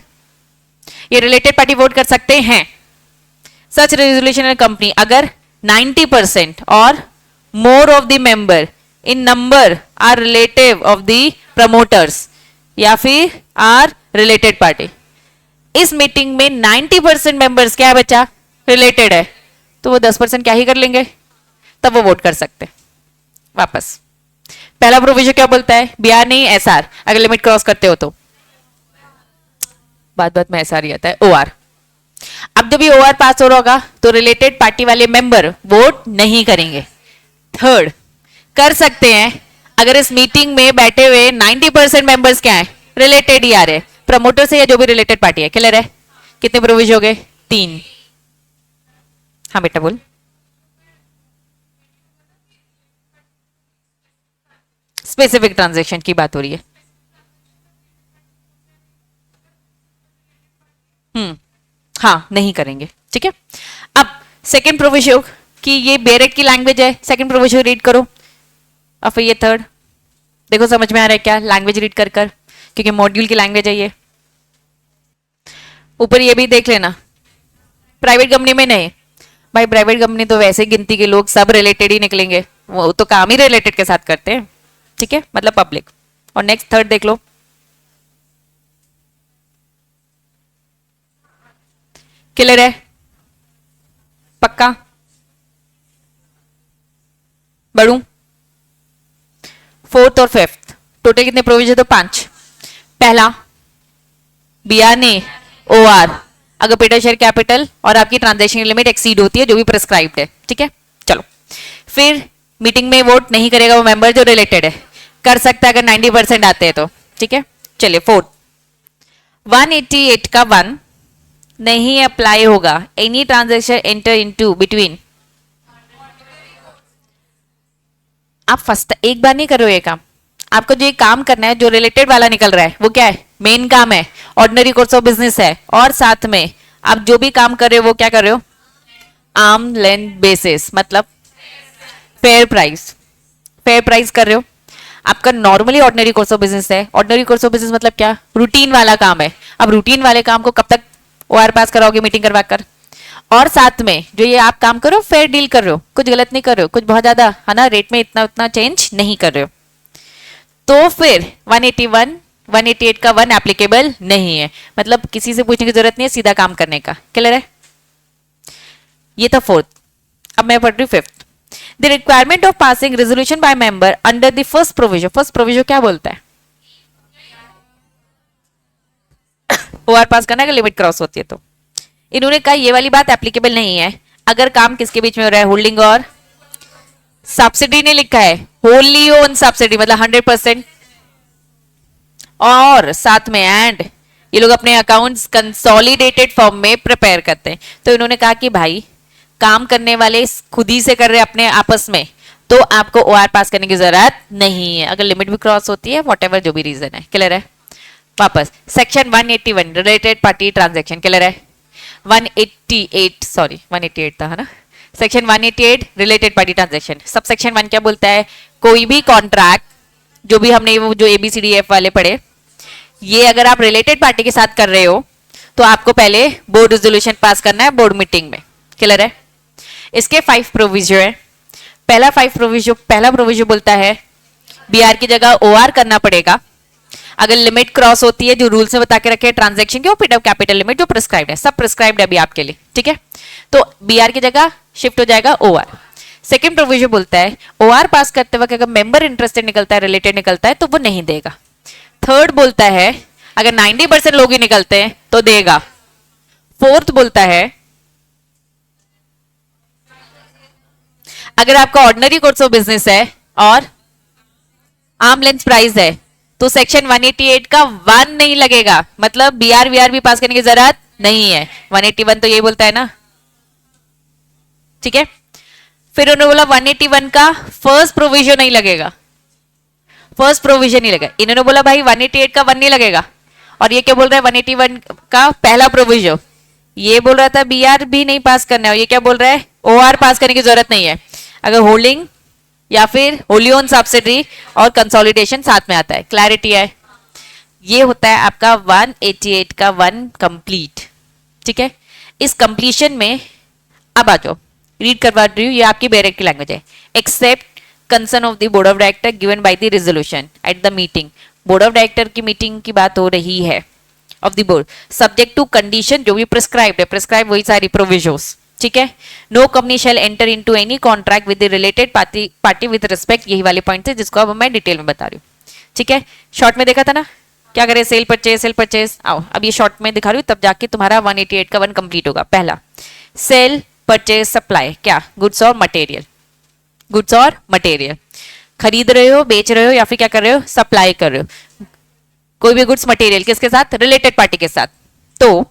Speaker 1: ये रिलेटेड पार्टी वोट कर सकते हैं। सच रेजोल्यूशन इन कंपनी अगर 90% और more of the member in number are relative of the promoters या फिर आर रिलेटेड पार्टी। इस मीटिंग में 90% मेंबर्स क्या बचा, रिलेटेड है, तो वो 10% क्या ही कर लेंगे, तब वो वोट कर सकते। वापस पहला प्रोविजन क्या बोलता है, बीआर नहीं एसआर, अगर लिमिट क्रॉस करते हो तो बात बात में एसआर ही आता है, ओआर। अब जब ये ओआर पास हो रहा होगा तो रिलेटेड पार्टी वाले मेंबर वोट नहीं करेंगे। थर्ड कर सकते हैं अगर इस मीटिंग में बैठे हुए 90% मेंबर्स क्या है, रिलेटेड ही आ रहे, प्रमोटर से या जो भी रिलेटेड पार्टी है। क्लियर है, कितने प्रोविजन हो गए, 3। हाँ बेटा बोल। स्पेसिफिक ट्रांजैक्शन की बात हो रही है। हाँ नहीं करेंगे, ठीक है। अब सेकंड प्रोविजन कि ये बेरेट की लैंग्वेज है, सेकंड प्रोविजन रीड करो। और फिर ये थर्ड देखो समझ में आ रहा है क्या, लैंग्वेज रीड कर कर, क्योंकि मॉड्यूल की लैंग्वेज है ये। ऊपर ये भी देख लेना, प्राइवेट कंपनी में नहीं भाई, प्राइवेट कंपनी तो वैसे गिनती के लोग सब रिलेटेड ही निकलेंगे, वो तो काम ही रिलेटेड के साथ करते हैं, ठीक है, मतलब पब्लिक। और नेक्स्ट थर्ड देख लो, क्लियर है, पक्का, बढ़ू। फोर्थ और फिफ्थ टोटल कितने प्रोविजन, तो 5। पहला बीआर ने ओआर अगर पेटा शेयर कैपिटल और आपकी ट्रांजैक्शन लिमिट एक्सीड होती है जो भी प्रिस्क्राइब्ड है, ठीक है। चलो फिर मीटिंग में वोट नहीं करेगा वो मेंबर जो रिलेटेड है, कर सकता है अगर 90% आते हैं तो, ठीक है। चलिए फोर्थ 188 का 1 नहीं अप्लाई होगा, any transaction enter into between. आप फर्स्ट एक बार नहीं करो ये काम, आपको जो ये काम करना है जो रिलेटेड वाला निकल रहा है वो क्या है, मेन काम है, ऑर्डिनरी कोर्स ऑफ बिजनेस है, और साथ में आप जो भी काम कर रहे हो वो क्या कर रहे हो, आर्म लेंथ बेसिस, मतलब फेयर प्राइस, फेयर प्राइस कर रहे हो। आपका normally ordinary course of business है, ऑर्डिनरी कोर्स ऑफ बिजनेस मतलब क्या, रूटीन वाला काम है। अब रूटीन वाले काम को कब तक ओआर पास कराओगे, मीटिंग करवा कर। और साथ में जो ये आप काम करो फेयर डील कर रहे हो, कुछ गलत नहीं कर रहे हो, कुछ बहुत ज्यादा है ना रेट में इतना उतना चेंज नहीं कर रहे हो, तो फिर 181 188 का 1 एप्लीकेबल नहीं है, मतलब किसी से पूछने की जरूरत नहीं है, सीधा काम करने का। क्लियर है, ये था फोर्थ। अब मैं पढ़ रही हूँ fifth, the requirement of passing resolution by member under the first provision. First provision क्या बोलता है, ओआर पास करना अगर लिमिट क्रॉस होती है तो। इन्होंने कहा ये वाली बात एप्लीकेबल नहीं है अगर काम किसके बीच में हो रहा है, होल्डिंग और सब्सिडी ने लिखा है, होली ओन सब्सिडी मतलब 100%, और साथ में एंड ये लोग अपने अकाउंट्स कंसोलिडेटेड फॉर्म में प्रिपेयर करते हैं। तो इन्होंने कहा कि भाई काम करने वाले खुद ही से कर रहे अपने आपस में, तो आपको ओआर पास करने की जरूरत नहीं है अगर लिमिट भी क्रॉस होती है, वॉट एवर जो भी रीजन है। क्लियर है, वापस section 181 related party transaction. Clear है, 188 सॉरी 188 था है ना, section 188 related party transaction. Sub section 1 क्या बोलता है, कोई भी कॉन्ट्रैक्ट जो भी हमने वो जो ABCDF वाले पढ़े, ये अगर आप रिलेटेड पार्टी के साथ कर रहे हो तो आपको पहले बोर्ड रेजोल्यूशन पास करना है बोर्ड मीटिंग में। क्लियर है, इसके 5 प्रोविजन है। पहला प्रोविजन बोलता है बीआर की जगह ओआर करना पड़ेगा अगर लिमिट क्रॉस होती है, जो रूल्स में बता के रखे ट्रांजैक्शन के, वो कैपिटल लिमिट जो प्रिस्क्राइब्ड है, सब प्रिस्क्राइब्ड है अभी आपके लिए, ठीक है। तो बीआर की जगह शिफ्ट हो जाएगा ओआर। सेकंड प्रोविजन बोलता है ओआर पास करते वक्त अगर मेंबर इंटरेस्टेड निकलता है, रिलेटेड निकलता है, तो वो नहीं देगा। थर्ड बोलता है अगर 90% लोग ही निकलते हैं तो देगा। फोर्थ बोलता है अगर आपका ऑर्डिनरी कोर्स ऑफ बिजनेस है और आर्म लेंथ प्राइस है तो सेक्शन 188 का 1 नहीं लगेगा, मतलब बीआर वीआर भी पास करने की जरूरत नहीं है। 181 तो यही बोलता है ना, ठीक है। फिर उन्होंने बोला 181 का फर्स्ट प्रोविजन नहीं लगेगा, फर्स्ट प्रोविजन नहीं लगेगा। इन्होंने बोला भाई 188 का 1 नहीं लगेगा, और ये क्या बोल रहा है 181 का पहला प्रोविजन ये बोल रहा था बी आर भी नहीं पास करना है, ये क्या बोल रहा है ओ आर पास करने की जरूरत नहीं है अगर होल्डिंग या फिर होली ओन सब्सिडरी और कंसोलिडेशन साथ में आता है। क्लैरिटी है? ये होता है आपका 188 का वन कंप्लीट। ठीक है, इस कंप्लीशन में अब आ जाओ, रीड करवा रही हूँ, ये आपकी बेरेक की लैंग्वेज है। Except concern of the board of director given by the resolution at the meeting. Board of director की मीटिंग की बात हो रही है of the board, subject to condition जो भी प्रिस्क्राइब्ड है, प्रिस्क्राइब वही सारी प्रोविजोस। ठीक है, no company shall enter into any contract with the related party with respect, यही वाले पॉइंट है जिसको अब मैं डिटेल में बता रही हूँ। ठीक है, शॉर्ट में देखा था ना क्या करे, सेल परचेज। आओ अब ये शॉर्ट में दिखा रही हूँ, तब जाके तुम्हारा 188 का वन कंप्लीट होगा। पहला सेल परचेज सप्लाई, क्या गुड्स और मटेरियल, गुड्स और मटेरियल खरीद रहे हो, बेच रहे हो या फिर क्या कर रहे हो, सप्लाई कर रहे हो कोई भी गुड्स मटेरियल, किसके साथ, रिलेटेड पार्टी के साथ। तो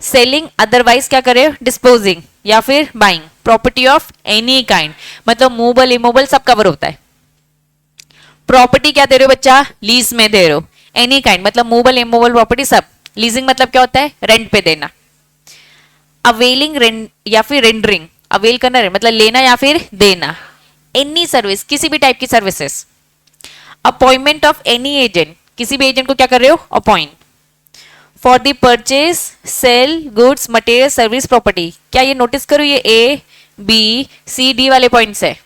Speaker 1: सेलिंग अदरवाइज क्या कर रहे हो, डिस्पोजिंग या फिर buying property of any kind, मतलब मूवेबल इमूवेबल सब कवर होता है। प्रॉपर्टी क्या दे रहे हो बच्चा, लीज में दे रहे हो। एनी काइंड मतलब मूवेबल इमूवेबल प्रॉपर्टी सब। लीजिंग मतलब क्या होता है, रेंट पे देना। अवेलिंग रेंट या फिर रेंडरिंग, अवेल करना मतलब लेना या फिर देना। एनी सर्विस किसी भी टाइप की services. Appointment of any agent, किसी भी एजेंट को क्या कर रहे हो, appoint. For the purchase sale goods material service property, क्या ये नोटिस करो ये ए बी सी डी वाले पॉइंट्स है।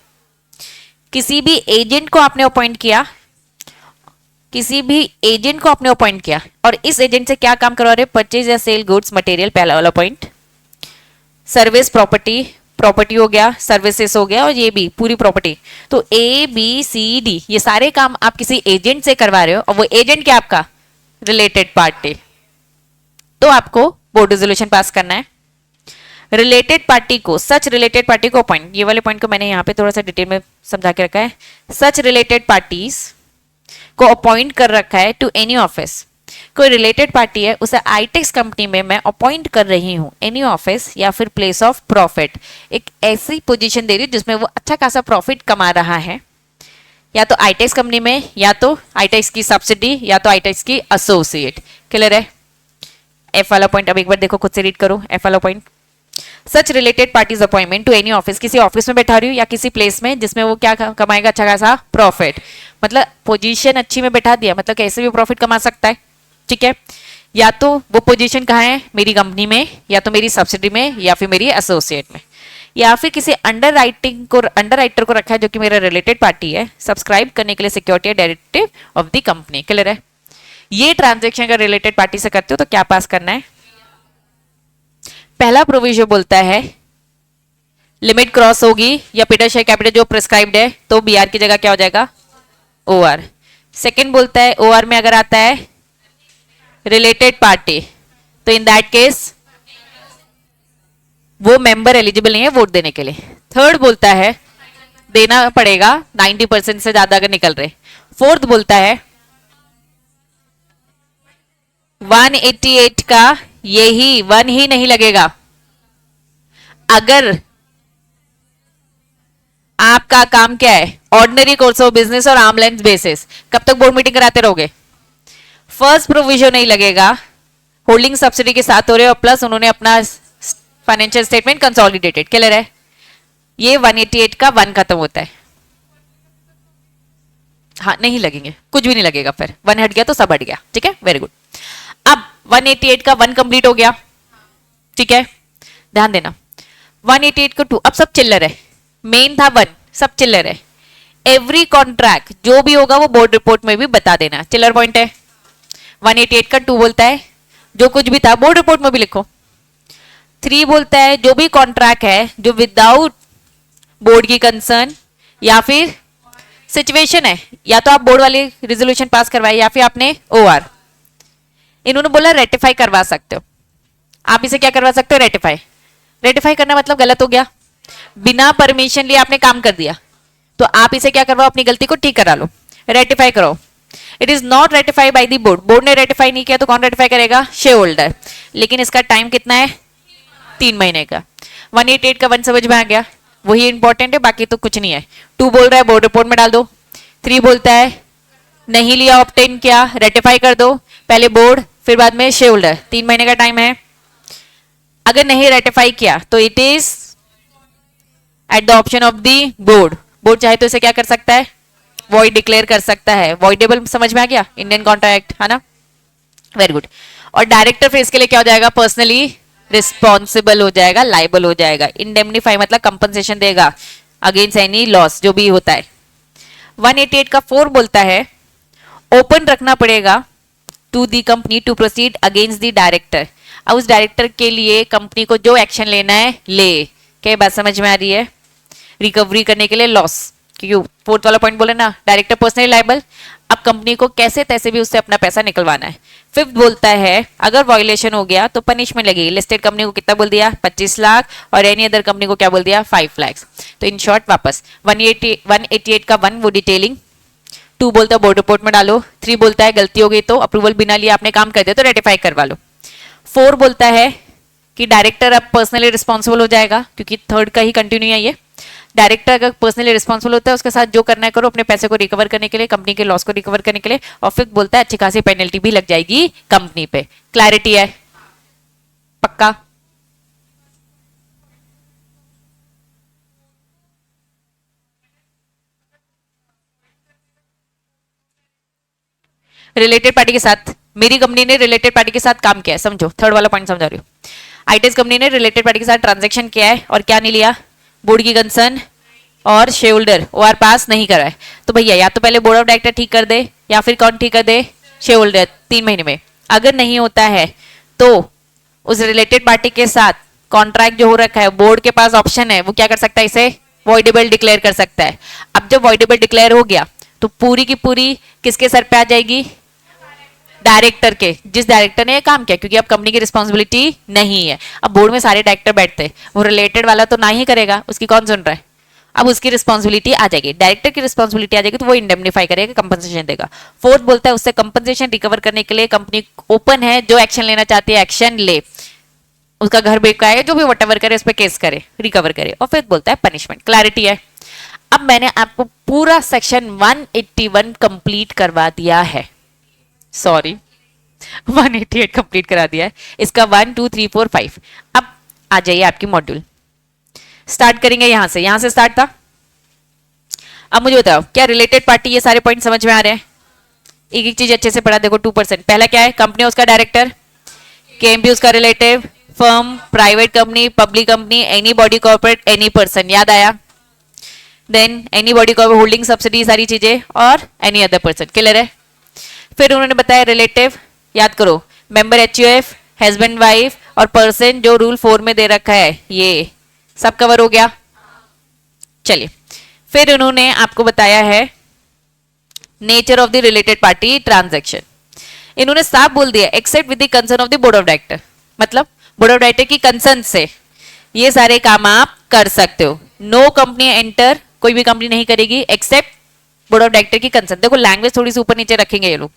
Speaker 1: किसी भी एजेंट को आपने अपॉइंट किया, किसी भी एजेंट को आपने अपॉइंट किया और इस एजेंट से क्या काम करवा रहे, परचेज या सेल गुड्स मटेरियल, पहला वाला पॉइंट। सर्विस प्रॉपर्टी, प्रॉपर्टी हो गया, सर्विसेज हो गया और ये भी पूरी प्रॉपर्टी। तो ए बी सी डी ये सारे काम आप किसी एजेंट से करवा रहे हो और वो एजेंट क्या आपका, रिलेटेड पार्टी। तो आपको बोर्ड रेजोल्यूशन पास करना है। रिलेटेड पार्टी को, सच रिलेटेड पार्टी को अपॉइंट, ये वाले पॉइंट को मैंने यहाँ पे थोड़ा सा डिटेल में समझा के रखा है। सच रिलेटेड पार्टीज को अपॉइंट कर रखा है टू एनी ऑफिस। कोई रिलेटेड पार्टी है उसे आईटेक्स कंपनी में मैं अपॉइंट कर रही हूँ, एनी ऑफिस या फिर प्लेस ऑफ प्रॉफिट, एक ऐसी पोजीशन दे रही हूँ जिसमें वो अच्छा खासा प्रॉफिट कमा रहा है, या तो आईटेक्स कंपनी में या तो आईटेक्स की सब्सिडी या तो आईटेक्स की एसोसिएट। क्लियर है? एफ वाला पॉइंट अब एक बार देखो, खुद से रीड करो एफ वाला point. Such related parties appointment to any office, किसी ऑफिस में बैठा रही हूँ या किसी प्लेस में जिसमें वो क्या कमाएगा, अच्छा खासा प्रॉफिट, मतलब पोजीशन अच्छी में बैठा दिया, मतलब कैसे भी प्रॉफिट कमा सकता है। ठीक है, या तो वो पोजीशन कहाँ है, मेरी कंपनी में या तो मेरी सब्सिडी में या फिर मेरी एसोसिएट में, या फिर किसी अंडर को रखा है जो कि मेरा रिलेटेड पार्टी है, सब्सक्राइब करने के लिए security directive of the company. Clear है? ये ट्रांजेक्शन अगर रिलेटेड पार्टी से करते हो तो क्या पास करना है, पहला प्रोविजन बोलता है लिमिट क्रॉस होगी या पीटर शेयर कैपिटल जो प्रिस्क्राइब्ड है तो बीआर की जगह क्या हो जाएगा, ओआर। सेकंड बोलता है ओआर में अगर आता है रिलेटेड पार्टी तो इन दैट केस वो मेंबर एलिजिबल नहीं है वोट देने के लिए। थर्ड बोलता है देना पड़ेगा 90% से ज्यादा अगर निकल रहे। फोर्थ बोलता है 188 का यही वन ही नहीं लगेगा अगर आपका काम क्या है, ऑर्डिनरी कोर्स ऑफ बिजनेस और आर्म लेंथ बेसिस। कब तक बोर्ड मीटिंग कराते रहोगे? फर्स्ट प्रोविजन नहीं लगेगा, होल्डिंग सब्सिडी के साथ हो रहे हो प्लस उन्होंने अपना फाइनेंशियल स्टेटमेंट कंसोलिडेटेड। क्लियर है? ये 188 का वन खत्म होता है। हाँ नहीं लगेंगे, कुछ भी नहीं लगेगा, फिर वन हट गया तो सब हट गया। ठीक है, वेरी गुड। अब 188 का वन कंप्लीट हो गया। ठीक है, ध्यान देना 188 को 2, अब सब चिल्लर है, मेन था 1, सब चिल्लर है। एवरी कॉन्ट्रैक्ट जो भी होगा वो बोर्ड रिपोर्ट में भी बता देना, चिल्लर पॉइंट है। 188 का 2 बोलता है जो कुछ भी था बोर्ड रिपोर्ट में भी लिखो। 3 बोलता है जो भी कॉन्ट्रैक्ट है जो विदाउट बोर्ड की कंसर्न या फिर सिचुएशन है, या तो आप बोर्ड वाली रेजोल्यूशन पास करवाए या फिर आपने ओआर, इन्होंने बोला रेटिफाई करवा सकते हो। आप इसे क्या करवा सकते हो, रेटिफाई। रेटिफाई करना मतलब गलत हो गया, बिना परमिशन लिए आपने काम कर दिया, तो आप इसे क्या करवाओ, अपनी गलती को ठीक करा लो, रेटिफाई करो। It is not ratify bye the board, board ने रेटिफाई नहीं किया तो कौन रेटिफाई करेगा, शेयर होल्डर। लेकिन इसका टाइम कितना है, 3 महीने का। 188 का 1 समझ में आ गया, वही इंपॉर्टेंट है, बाकी तो कुछ नहीं है। 2 बोल रहा है बोर्ड रिपोर्ट में डाल दो। 3 बोलता है नहीं लिया, ऑब्टेन किया, रेटिफाई कर दो, पहले बोर्ड फिर बाद में शेयर होल्डर, 3 महीने का टाइम है। अगर नहीं रेटिफाई किया तो it is at the option of the board. Board चाहे तो इसे क्या कर सकता है, वॉइड डिक्लेयर कर सकता है। वॉइडेबल समझ में आ गया, इंडियन कॉन्ट्रैक्ट है ना, वेरी गुड। और डायरेक्टर फिर इसके लिए क्या हो जाएगा, पर्सनली रिस्पॉन्सिबल हो जाएगा, लाइबल हो जाएगा। इंडेमनीफाई मतलब कंपनसेशन देगा अगेंस्ट एनी लॉस जो भी होता है। 188 का 4 बोलता है ओपन रखना पड़ेगा to the company to proceed against the director. अब उस डायरेक्टर के लिए कंपनी को जो एक्शन लेना है ले। क्या बात समझ में आ रही है, रिकवरी करने के लिए लॉस, क्योंकि फोर्थ वाला पॉइंट बोले ना डायरेक्टर पर्सनली लायबल। अब कंपनी को कैसे तैसे भी उससे अपना पैसा निकलवाना है। फिफ्थ बोलता है अगर वायलेशन हो गया तो पनिशमेंट लगेगी। लिस्टेड कंपनी को कितना बोल दिया, 25 लाख, और एनी अदर कंपनी को क्या बोल दिया, 5 लाख। तो इन शॉर्ट वापस 188 का 1 वो डिटेलिंग, 2 बोलता है बोर्ड रिपोर्ट में डालो, 3 बोलता है गलती हो गई तो अप्रूवल बिना लिए आपने काम कर दिया तो रेटिफाई करवा लो, 4 बोलता है कि डायरेक्टर अब पर्सनली रिस्पॉन्सिबल हो जाएगा, क्योंकि थर्ड का ही कंटिन्यू है ये। डायरेक्टर अगर पर्सनली रिस्पॉन्सिबल होता है उसके साथ जो करना है करो अपने पैसे को रिकवर करने के लिए, कंपनी के लॉस को रिकवर करने के लिए। और फिर बोलता है अच्छी खासी पेनल्टी भी लग जाएगी कंपनी पे। क्लैरिटी है, पक्का? रिलेटेड पार्टी के साथ, मेरी कंपनी ने रिलेटेड पार्टी के साथ काम किया है, समझो थर्ड वाला पॉइंट समझा रही हूँ। आईटीएस कंपनी ने रिलेटेड पार्टी के साथ ट्रांजैक्शन किया है और क्या नहीं लिया, बोर्ड की कंसर्न और शेयर होल्डर ओआर पास नहीं करा है। तो भैया या तो पहले बोर्ड ऑफ डायरेक्टर ठीक कर दे या फिर कौन ठीक कर दे, शेयर होल्डर, 3 महीने में। अगर नहीं होता है तो उस रिलेटेड पार्टी के साथ कॉन्ट्रैक्ट जो हो रखा है, बोर्ड के पास ऑप्शन है, वो क्या कर सकता है, इसे वॉइडेबल डिक्लेयर कर सकता है। अब जब वॉइडेबल डिक्लेयर हो गया तो पूरी की पूरी किसके सर पे आ जाएगी, डायरेक्टर के, जिस डायरेक्टर ने ये काम किया, क्योंकि अब कंपनी की रिस्पॉन्सिबिलिटी नहीं है। अब बोर्ड में सारे डायरेक्टर बैठते हैं, वो रिलेटेड वाला तो ना ही करेगा, उसकी कौन सुन रहा है। अब उसकी रिस्पॉन्सिबिलिटी आ जाएगी, डायरेक्टर की रिस्पॉन्सिबिलिटी आ जाएगी, तो वो इंडेमनीफाई करेगा, कंपनसेशन देगा। फोर्थ बोलता है उससे कंपनसेशन रिकवर करने के लिए कंपनी ओपन है, जो एक्शन लेना चाहती है एक्शन ले, उसका घर बेका है जो भी वटएवर करे उस पर केस करे, रिकवर करे। और फिर बोलता है पनिशमेंट। क्लैरिटी है? अब मैंने आपको पूरा सेक्शन 181 कंप्लीट करवा दिया है, सॉरी 188 कंप्लीट करा दिया है। इसका 1 2 3 4 5। अब आ जाइए आपकी मॉड्यूल, स्टार्ट करेंगे यहां से स्टार्ट था। अब मुझे बताओ क्या रिलेटेड पार्टी, ये सारे पॉइंट समझ में आ रहे हैं? एक एक चीज अच्छे से पढ़ा, देखो 2%। पहला क्या है, कंपनी उसका डायरेक्टर, केएमपी उसका relative, firm, private company, public company, any body corporate, any person, याद आया? Then any body corporate holding subsidy, सारी चीजें, और एनी अदर पर्सन। क्लियर है? फिर उन्होंने बताया रिलेटिव, याद करो, मेंबर एचयूएफ, हस्बैंड वाइफ और पर्सन जो रूल 4 में दे रखा है, ये सब कवर हो गया। चलिए फिर उन्होंने आपको बताया है nature of the related party transaction. इन्होंने साफ बोल दिया except with the concern of the board of director, मतलब बोर्ड ऑफ डायरेक्टर की कंसर्न से ये सारे काम आप कर सकते हो। नो कंपनी एंटर, कोई भी कंपनी नहीं करेगी एक्सेप्ट बोर्ड ऑफ डायरेक्टर की कंसर्न। देखो लैंग्वेज थोड़ी सी ऊपर नीचे रखेंगे ये लोग,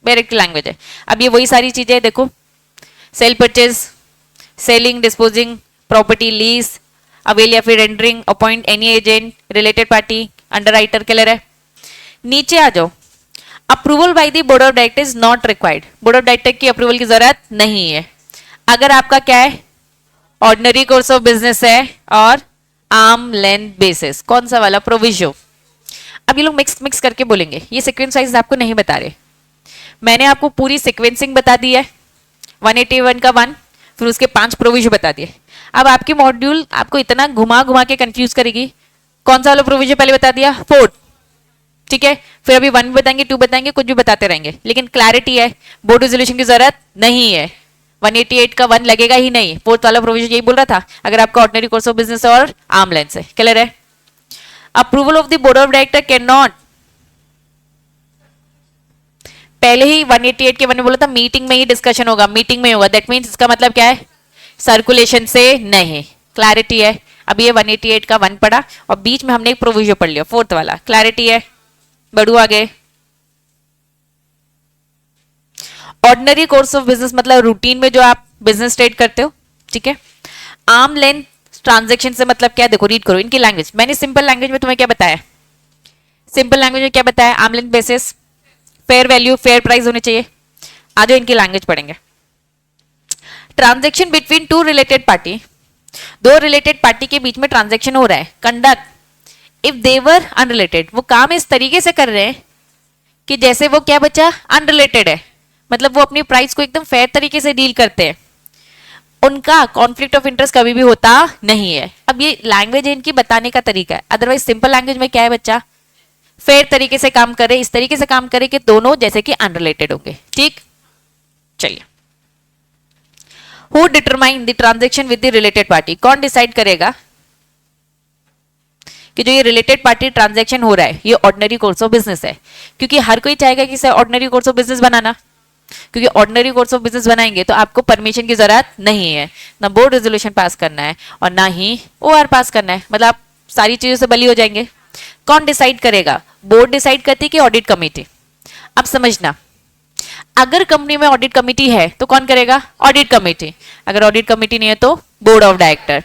Speaker 1: डायरेक्ट लैंग्वेज है। अब ये वही सारी चीजें देखो, sale purchase, selling, disposing property, lease, avail या फिर rendering, appoint any agent, related party, underwriter. Clear है? नीचे आ जाओ, approval by the board of director is not required, board of director की अप्रूवल की जरूरत नहीं है। अगर आपका क्या है, ऑर्डिनरी कोर्स ऑफ बिजनेस है और आर्म लेंथ बेसिस, कौन सा वाला, प्रोविजो। अब ये लोग मिक्स करके बोलेंगे, ये सीक्वेंस वाइज आपको नहीं बता रहे, मैंने आपको पूरी सीक्वेंसिंग बता दी है। 181 का 1, फिर उसके 5 प्रोविजन बता दिए। अब आपकी मॉड्यूल आपको इतना घुमा घुमा के कंफ्यूज करेगी, कौन सा वाला प्रोविजन पहले बता दिया, 4, ठीक है, फिर अभी 1 बताएंगे, 2 बताएंगे, कुछ भी बताते रहेंगे, लेकिन क्लैरिटी है, बोर्ड रेजोल्यूशन की जरूरत नहीं है। 188 का 1 लगेगा ही नहीं, फोर्थ वाला प्रोविजन यही बोल रहा था, अगर आपका ऑर्डिनरी कोर्स ऑफ बिजनेस और आर्म लेंथ है। क्लियर है? Approval of the board of director can not, पहले ही 188 के 1 में बोला था मीटिंग में ही डिस्कशन होगा, मीटिंग में होगा, दैट मींस इसका मतलब क्या है, सर्कुलेशन से नहीं। क्लैरिटी है? अब ये 188 का 1 पढ़ा और बीच में हमने एक प्रोविजन पढ़ लिया, फोर्थ वाला। क्लैरिटी है? बढ़ू आगे। ऑर्डिनरी कोर्स ऑफ बिजनेस मतलब रूटीन में जो आप बिजनेस ट्रेड करते हो, ठीक है। आर्म लेंथ ट्रांजैक्शन से मतलब क्या है, देखो रीड करो इनकी लैंग्वेज, मैंने सिंपल लैंग्वेज में तुम्हें क्या बताया, सिंपल लैंग्वेज में क्या बताया, arm length basis, fair value, fair price होने चाहिए। आ जाओ इनकी लैंग्वेज पढ़ेंगे। Transaction between two related party, दो रिलेटेड पार्टी के बीच में ट्रांजेक्शन हो रहा है, कंडक्ट इफ देवर अनरिलेटेड, वो काम इस तरीके से कर रहे हैं कि जैसे वो क्या बचा, अनरिलेटेड है, मतलब वो अपनी प्राइस को एकदम फेयर तरीके से डील करते हैं, उनका कॉन्फ्लिक्ट ऑफ इंटरेस्ट कभी भी होता नहीं है। अब ये लैंग्वेज है इनकी बताने का तरीका है, अदरवाइज सिंपल लैंग्वेज में क्या है बच्चा, फेयर तरीके से काम करे, इस तरीके से काम करे कि दोनों जैसे कि अनरिलेटेड होंगे। ठीक, चलिए, who determine the transaction with the related party, कौन डिसाइड करेगा कि जो ये रिलेटेड पार्टी ट्रांजैक्शन हो रहा है ये ऑर्डिनरी कोर्स ऑफ बिजनेस है, क्योंकि हर कोई चाहेगा कि इसे ऑर्डिनरी कोर्स ऑफ बिजनेस बनाना, क्योंकि ऑर्डिनरी कोर्स ऑफ बिजनेस बनाएंगे तो आपको परमिशन की जरूरत नहीं है, ना बोर्ड रेजोल्यूशन पास करना है और ना ही ओआर पास करना है, मतलब आप सारी चीजों से बली हो जाएंगे। कौन डिसाइड करेगा, बोर्ड डिसाइड करती है कि ऑडिट कमेटी। अब समझना, अगर कंपनी में ऑडिट कमेटी है तो कौन करेगा, ऑडिट कमेटी, अगर ऑडिट कमेटी नहीं है तो board of director.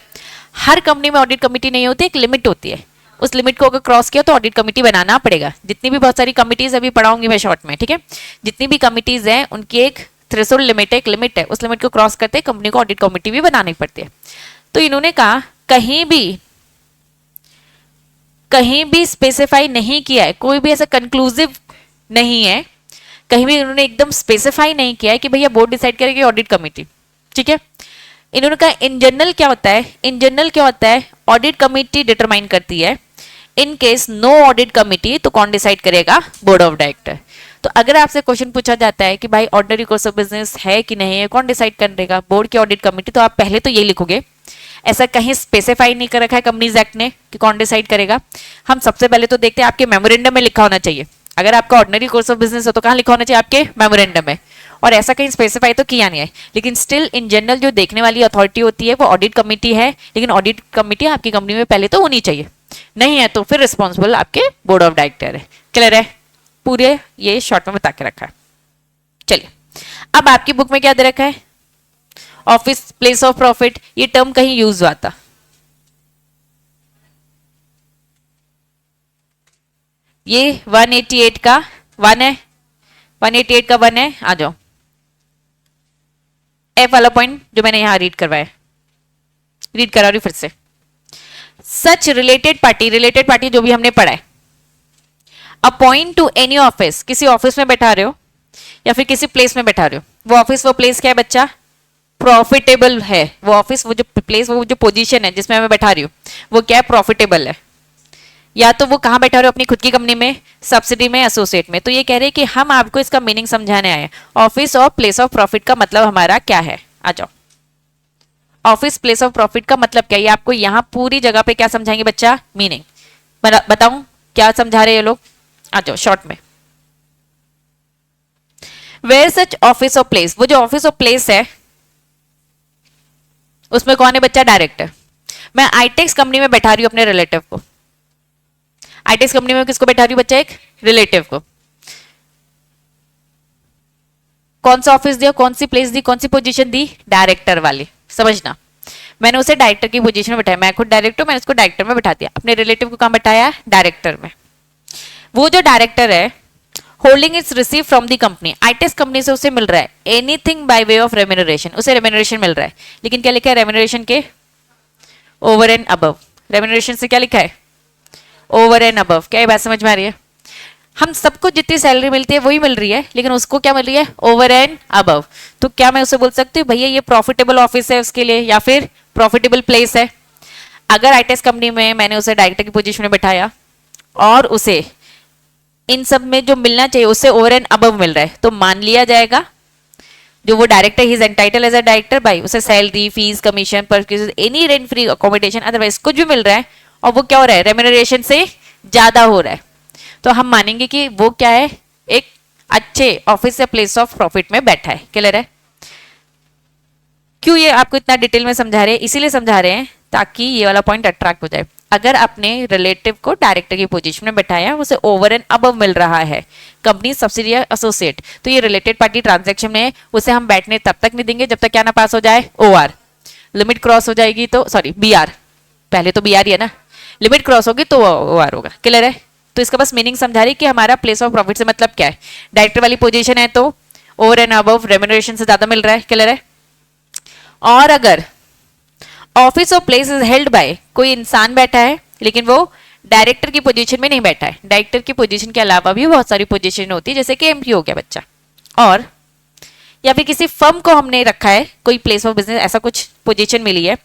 Speaker 1: Her company में ऑडिट कमेटी नहीं होती, एक लिमिट होती है, उस लिमिट को अगर क्रॉस किया तो ऑडिट कमेटी बनाना पड़ेगा। जितनी भी बहुत सारी कमिटीज अभी पढ़ाऊंगी मैं शॉर्ट में, ठीक है, जितनी भी कमिटीज हैं उनकी एक थ्रेशोल्ड लिमिट है, एक लिमिट है, उस लिमिट को क्रॉस करते कंपनी को ऑडिट कमेटी भी बनानी पड़ती है। तो इन्होंने कहा कहीं भी स्पेसिफाई नहीं किया है, कोई भी ऐसा कंक्लूसिव नहीं है, कहीं भी इन्होंने एकदम स्पेसिफाई नहीं किया है कि भैया बोर्ड डिसाइड करेगी ऑडिट कमेटी, ठीक है। इन्होंने कहा इन जनरल क्या होता है, इन जनरल क्या होता है, ऑडिट कमेटी डिटरमाइन करती है, in case no audit committee तो कौन डिसाइड करेगा, बोर्ड ऑफ डायरेक्टर। तो अगर आपसे क्वेश्चन पूछा जाता है कि भाई ऑर्डिनरी कोर्स ऑफ बिजनेस है कि नहीं है, कौन डिसाइड करेगा, बोर्ड की ऑडिट कमेटी, तो आप पहले तो ये लिखोगे, ऐसा कहीं स्पेसिफाई नहीं कर रखा है कंपनीज एक्ट ने कि कौन डिसाइड करेगा। हम सबसे पहले तो देखते हैं आपके मेमोरेंडम में लिखा होना चाहिए, अगर आपका ऑर्डिनरी कोर्स ऑफ बिजनेस हो तो कहाँ लिखा होना चाहिए, आपके मेमोरेंडम में, और ऐसा कहीं स्पेसिफाई तो किया नहीं है। लेकिन स्टिल इन जनरल जो देखने वाली अथॉरिटी होती है वो ऑडिट कमेटी है, लेकिन ऑडिट कमेटी आपकी कंपनी में पहले तो होनी चाहिए, नहीं है तो फिर रिस्पॉन्सिबल आपके बोर्ड ऑफ डायरेक्टर है। क्लियर है, पूरे ये शॉर्ट में बता के रखा है। चलिए, अब आपकी बुक में क्या दे रखा है, ऑफिस प्लेस ऑफ प्रॉफिट, ये टर्म कहीं यूज हुआ था, ये 188 का 1 है, 188 का 1 है, आ जाओ, एफ वाला पॉइंट जो मैंने यहां रीड करवाया, रीड करा रही फिर से, सच रिलेटेड पार्टी जो भी हमने पढ़ा है, अपॉइंट टू एनी ऑफिस, किसी ऑफिस में बैठा रहे हो या फिर किसी प्लेस में बैठा रहे हो, वो ऑफिस वो प्लेस क्या है बच्चा, प्रॉफिटेबल है, वो ऑफिस वो जो प्लेस वो जो पोजीशन है जिसमें मैं बैठा रही हूँ वो क्या है, प्रॉफिटेबल है, या तो वो कहाँ बैठा रहे हो, अपनी खुद की कंपनी में, सब्सिडी में, एसोसिएट में। तो ये कह रहे हैं कि हम आपको इसका मीनिंग समझाने आए, ऑफिस और प्लेस ऑफ प्रॉफिट का मतलब हमारा क्या है, आ जाओ, ऑफिस प्लेस ऑफ प्रॉफिट का मतलब क्या है, आपको यहाँ पूरी जगह पे क्या समझाएंगे बच्चा, मीनिंग बताऊं क्या समझा रहे हैं ये लोग, आ जाओ शॉर्ट में। वेयर सच ऑफिस और प्लेस, वो जो ऑफिस और प्लेस है उसमें कौन है बच्चा, डायरेक्टर। मैं आईटेक्स कंपनी में बैठा रही हूँ अपने रिलेटिव को, आईटेक्स कंपनी में किसको बैठा रही हूँ बच्चा, एक रिलेटिव को, कौन सा ऑफिस दिया, कौन सी प्लेस दी, कौन सी पोजीशन दी, डायरेक्टर वाली, समझना। मैंने उसे डायरेक्टर की पोजीशन में बैठाया, मैं खुद डायरेक्टर, मैंने उसको डायरेक्टर में बैठा दिया, अपने रिलेटिव को कहां बैठाया, डायरेक्टर में। वो जो डायरेक्टर है holding it's receive from the company, ITX company से उसे मिल रहा है anything by way of remuneration, उसे रेम्यूनरेशन मिल रहा है, लेकिन क्या लिखा है, रेम्यूनरेशन के ओवर एंड अबव, रेम्यूनरेशन से क्या लिखा है, ओवर एंड अबव। क्या ये बात समझ में आ रही है, हम सबको जितनी सैलरी मिलती है वही मिल रही है, लेकिन उसको क्या मिल रही है, ओवर एंड अबव। तो क्या मैं उसे बोल सकती हूँ भैया ये प्रॉफिटेबल ऑफिस है उसके लिए, या फिर प्रॉफिटेबल प्लेस है। अगर आईटेक्स कंपनी में मैंने उसे डायरेक्टर की पोजीशन में बैठाया और उसे इन सब में जो मिलना चाहिए उससे ओवर एंड अबव मिल रहा है, तो मान लिया जाएगा जो वो डायरेक्टर ही is entitle as a director by, उसे salary, fees, commission, purchase, any rent free accommodation otherwise कुछ भी मिल रहा है, और वो क्या हो रहा है, रेम्यूनरेशन से ज्यादा हो रहा है, तो हम मानेंगे कि वो क्या है, एक अच्छे ऑफिस या प्लेस ऑफ प्रॉफिट में बैठा है। क्लियर है, क्यों ये आपको इतना डिटेल में समझा रहे हैं, इसीलिए समझा रहे हैं ताकि ये वाला पॉइंट अट्रैक्ट हो जाए। अगर अपने रिलेटिव को डायरेक्टर की पोजीशन में बैठाया, उसे ओवर एंड अबव मिल रहा है, कंपनी सब्सिडी एसोसिएट, तो ये रिलेटेड पार्टी ट्रांजैक्शन में उसे हम बैठने तब तक नहीं देंगे जब तक क्या ना पास हो जाए, ओआर, लिमिट क्रॉस हो जाएगी तो सॉरी बीआर, पहले तो बीआर ही है ना, लिमिट क्रॉस होगी तो ओआर होगा। क्लियर है, तो इसका बस मीनिंग समझा रही कि हमारा प्लेस ऑफ प्रॉफिट से मतलब क्या है, डायरेक्टर वाली पोजीशन है तो ओवर एंड अबव रेम्यूनरेशन से ज्यादा मिल रहा है। क्लियर है, और अगर ऑफिस और प्लेस इज हेल्ड बाय, कोई इंसान बैठा है लेकिन वो डायरेक्टर की पोजीशन में नहीं बैठा है, डायरेक्टर की पोजीशन के अलावा भी बहुत सारी पोजीशन होती है, जैसे कि एमपी हो गया बच्चा, और या फिर किसी फर्म को हमने रखा है, कोई प्लेस ऑफ बिजनेस ऐसा कुछ पोजीशन मिली है,